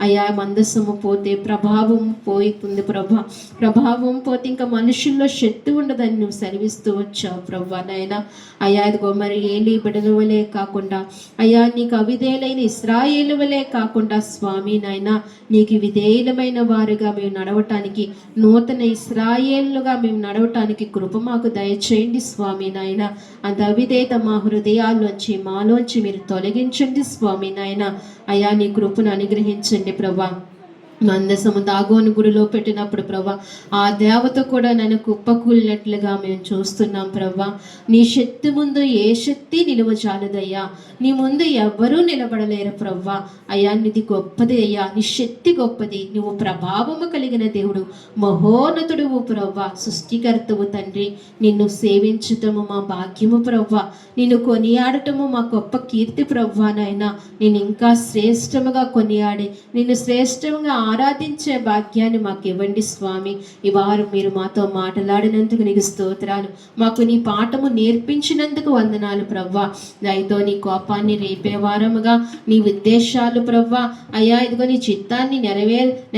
A: అయ్యా మందసము పోతే ప్రభావం పోతుంది ప్రభా. ప్రభావం పోతే ఇంకా మనుషుల్లో శక్తి ఉండదని నువ్వు సెలవిస్తూ వచ్చావు ప్రభా నాయన. అయ్యా ఇదిగో మరి ఏలి బిడ్డల వలే కాకుండా అయ్యా నీకు అవిధేయులైన ఇశ్రాయేలు వలే కాకుండా స్వామి నాయన నీకు విధేయులమైన వారుగా మేము నడవటానికి, నూతన ఇశ్రాయేలుగా మేము నడవటానికి కృప మాకు దయచేయండి స్వామి నాయన. అంత అవిధేయత మా హృదయాల్లోంచి మాలోంచి మీరు తొలగించండి స్వామి నాయన. అయ్యా నీ కృపను అనుగ్రహించండి ప్రభా. మందసము దాగోని గుడిలో పెట్టినప్పుడు ప్రభా ఆ దేవత కూడా నన్ను కుప్పకూలినట్లుగా మేము చూస్తున్నాం ప్రభా. నీ శక్తి ముందు ఏ శక్తి నిలువజాలదయ్యా. నీ ముందు ఎవ్వరూ నిలబడలేరు ప్రభా. అయ్యా నీది గొప్పది అయ్యా, నీ శక్తి గొప్పది. నువ్వు ప్రభావము కలిగిన దేవుడు, మహోన్నతుడువు ప్రభా, సృష్టికర్తవు తండ్రి. నిన్ను సేవించటము మా భాగ్యము ప్రభా, నిన్ను కొనియాడటము మా గొప్ప కీర్తి ప్రభా నాయన. నేను ఇంకా శ్రేష్టముగా కొనియాడి నిన్ను శ్రేష్టంగా ఆరాధించే భాగ్యాన్ని మాకు ఇవ్వండి స్వామి. ఈ వారం మీరు మాతో మాట్లాడినందుకు నీకు స్తోత్రాలు, మాకు నీ పాఠము నేర్పించినందుకు వందనాలు ప్రవ్వా. దయతో నీ కోపాన్ని రేపే వారముగా నీ ఉద్దేశాలు ప్రవ్వా అయ్యా ఇదిగో నీ చిత్తాన్ని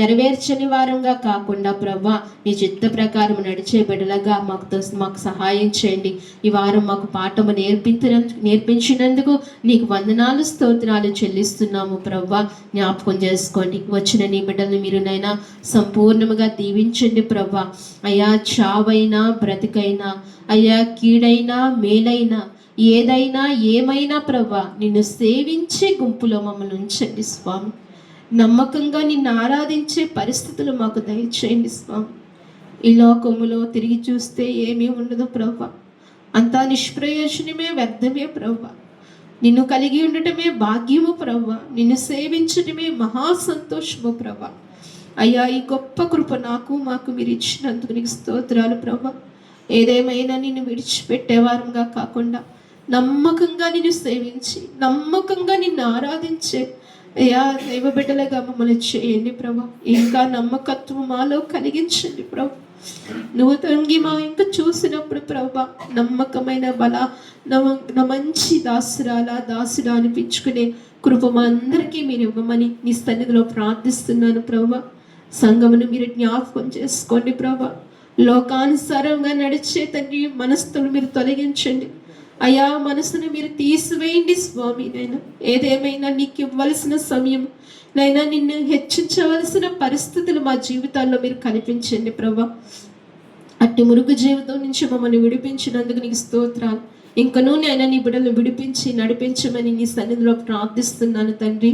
A: నెరవేర్చని వారంగా కాకుండా ప్రవ్వా నీ చిత్త ప్రకారం నడిచే బిడ్డలుగా మాకు సహాయం చేయండి. ఈ వారం మాకు పాఠము నేర్పించినందుకు నీకు వందనాలు స్తోత్రాలు చెల్లిస్తున్నాము ప్రవ్వా. జ్ఞాపకం చేసుకోండి వచ్చిన నీ బిడ్డల్ని మీరు నైనా సంపూర్ణముగా దీవించండి ప్రభా. అయ్యా చావైనా బ్రతికైనా అయ్యా కీడైనా మేలైనా ఏదైనా ఏమైనా ప్రభా నిన్ను సేవించే గుంపులో మమ్మల్ని ఉంచండి స్వామి. నమ్మకంగా నిన్ను ఆరాధించే పరిస్థితులు మాకు దయచేయండి స్వామి. ఈ లోకములో తిరిగి చూస్తే ఏమీ ఉండదు ప్రభా, అంతా నిష్ప్రయోజనమే, వ్యర్థమే ప్రభా. నిన్ను కలిగి ఉండటమే భాగ్యము ప్రభా, నిన్ను సేవించటమే మహా సంతోషము ప్రభా. అయ్యా ఈ గొప్ప కృప మాకు మీరు ఇచ్చినందుకు నీకు స్తోత్రాలు ప్రభా. ఏదేమైనా నిన్ను విడిచిపెట్టేవారంగా కాకుండా నమ్మకంగా నిన్ను సేవించి నమ్మకంగా నిన్ను ఆరాధించే అయ్యా దైవ బిడ్డలుగా మమ్మల్ని చేయండి ప్రభా. ఇంకా నమ్మకత్వం మాలో కలిగించండి ప్రభా. నువ్వు తంగి మా ఇంకా చూసినప్పుడు ప్రభా నమ్మకమైన మంచి దాసుడా అనిపించుకునే కృప మా అందరికీ మీరు ఇవ్వమని నీ సన్నిధిలో ప్రార్థిస్తున్నాను ప్రభా. సంఘమును మీరు జ్ఞాపకం చేసుకోండి ప్రభా. లోకానుసారంగా నడిచే తండ్రి మనస్సును మీరు తొలగించండి అయ్యా. మనసును మీరు తీసివేయండి స్వామి. నేను ఏదేమైనా నీకు ఇవ్వాల్సిన సమయం నైనా నిన్ను హెచ్చించవలసిన పరిస్థితులు మా జీవితాల్లో మీరు కనిపించండి ప్రభా. అట్టి మురుగు జీవితం నుంచి మమ్మల్ని విడిపించినందుకు నీకు స్తోత్రాలు. ఇంకనూ నేను నీ బిడ్డలను విడిపించి నడిపించమని నీ సన్నిధిలో ప్రార్థిస్తున్నాను తండ్రి.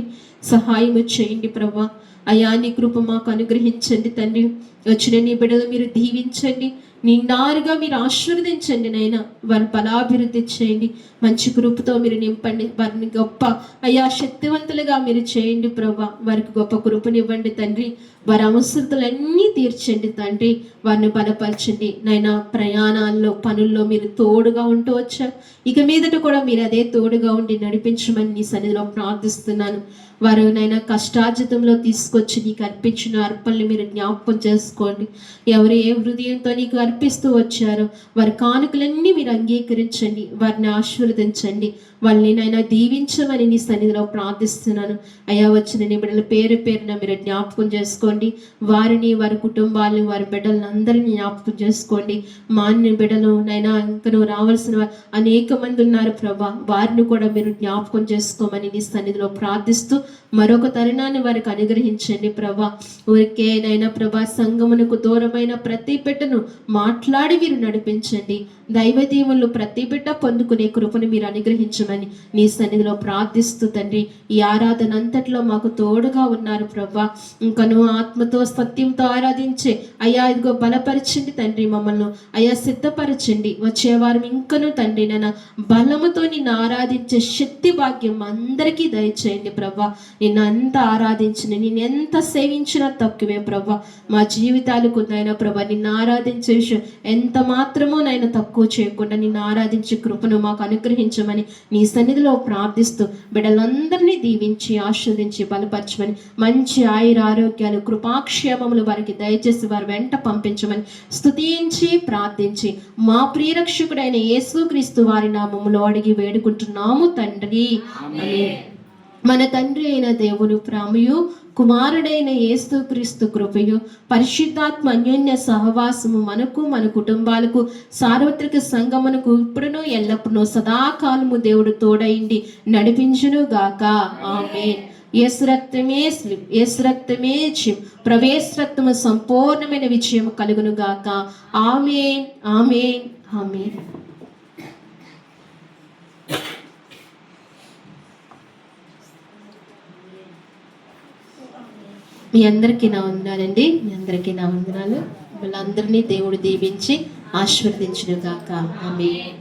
A: సహాయం చేయండి ప్రభా. అయా నీ కృప మాకు అనుగ్రహించండి తండ్రి. వచ్చిన నీ బిడ్డలు మీరు దీవించండి, నిండారుగా మీరు ఆశీర్వదించండి నైనా. వారి బలాభివృద్ధి చేయండి, మంచి కృపతో మీరు నింపండి. వారిని గొప్ప అయ్యా శక్తివంతులుగా మీరు చేయండి ప్రభా. వారికి గొప్ప కృపనివ్వండి తండ్రి. వారి అవసరతలన్నీ తీర్చండి తండ్రి. వారిని బలపరచండి నైనా. ప్రయాణాల్లో పనుల్లో మీరు తోడుగా ఉంటూ వచ్చారు, ఇక మీదట కూడా మీరు అదే తోడుగా ఉండి నడిపించమని నీ సన్నిధిలో ప్రార్థిస్తున్నాను. వారు నైనా కష్టార్జితంలో తీసుకొచ్చి నీకు అర్పించిన అర్పణలు మీరు జ్ఞాపకం చేసుకోండి. ఎవరు ఏ హృదయంతో నీకు అర్పిస్తూ వచ్చారో వారి కానుకలన్నీ మీరు అంగీకరించండి, వారిని ఆశీర్వదించండి, వాళ్ళని నైనా దీవించమని నీ సన్నిధిలో ప్రార్థిస్తున్నాను. అయ్యా వచ్చిన నీ బిడ్డల పేరున మీరు జ్ఞాపకం చేసుకోండి. వారిని, వారి కుటుంబాలను, వారి బిడ్డలను అందరినీ జ్ఞాపకం చేసుకోండి. మాన్య బిడ్డలు నైనా ఇంకా నువ్వు రావాల్సిన అనేక మంది ఉన్నారు ప్రభా. వారిని కూడా మీరు జ్ఞాపకం చేసుకోమని నీ సన్నిధిలో ప్రార్థిస్తూ మరొక తరుణాన్ని వారికి అనుగ్రహించండి ప్రభా. ఊరికేనైనా ప్రభా సంఘమునకు దూరమైన ప్రతి బిడ్డను మాట్లాడి మీరు నడిపించండి. దైవ దీవెనలు ప్రతి బిడ్డ పొందుకునే కృపను మీరు అనుగ్రహించమని నీ సన్నిధిలో ప్రార్థిస్తూ తండ్రి, ఈ ఆరాధన అంతట్లో మాకు తోడుగా ఉన్నారు ప్రభా. ఇంకను ఆత్మతో సత్యంతో ఆరాధించే అయ్యా ఇదిగో బలపరచండి తండ్రి, మమ్మల్ని అయ్యా సిద్ధపరచండి. వచ్చేవారం ఇంకను తండ్రి నాన్న బలముతో నిన్ను ఆరాధించే శక్తి భాగ్యం అందరికీ దయచేయండి ప్రభా. నిన్ను అంత ఆరాధించిన, నిన్ను ఎంత సేవించినా తక్కువే ప్రభా. మా జీవితాలకు నైనా ప్రభా నిన్ను ఆరాధించే విషయం ఎంత మాత్రమో నైనా తక్కువ చేయకుండా నిన్ను ఆరాధించే కృపను మాకు అనుగ్రహించమని నీ సన్నిధిలో ప్రార్థిస్తూ బిడ్డలందరినీ దీవించి ఆశీర్వదించి బలపరచమని, మంచి ఆయుర ఆరోగ్యాలు కృపాక్షేమములు వారికి దయచేసి వారి వెంట పంపించమని స్తుతించి ప్రార్థించి మా ప్రియరక్షకుడైన యేసుక్రీస్తు వారి నామములో అడిగి వేడుకుంటున్నాము తండ్రి. ఆమేన్. మన తండ్రి అయిన దేవుని ప్రేమయు కుమారుడైన యేసుక్రీస్తు కృపయు పరిశుద్ధాత్మ అన్యోన్య సహవాసము మనకు మన కుటుంబాలకు సార్వత్రిక సంగమునకు ఇప్పుడును ఎల్లప్పుడూ సదాకాలము దేవుడు తోడైండి నడిపించును గాక. ఆమేన్. యేసు రక్తమే స్లిప్, యేసు రక్తమే చిమ్, ప్రవేశ రక్తము సంపూర్ణమైన విజయం కలుగును గాక. ఆమేన్, ఆమేన్, ఆమేన్. మీ అందరికీ నా వందనాలండి. మీ అందరికీ నా వందనాలు. మిమ్మల్ని అందరినీ దేవుడు దీవించి ఆశీర్వదించును గాక. ఆమేన్.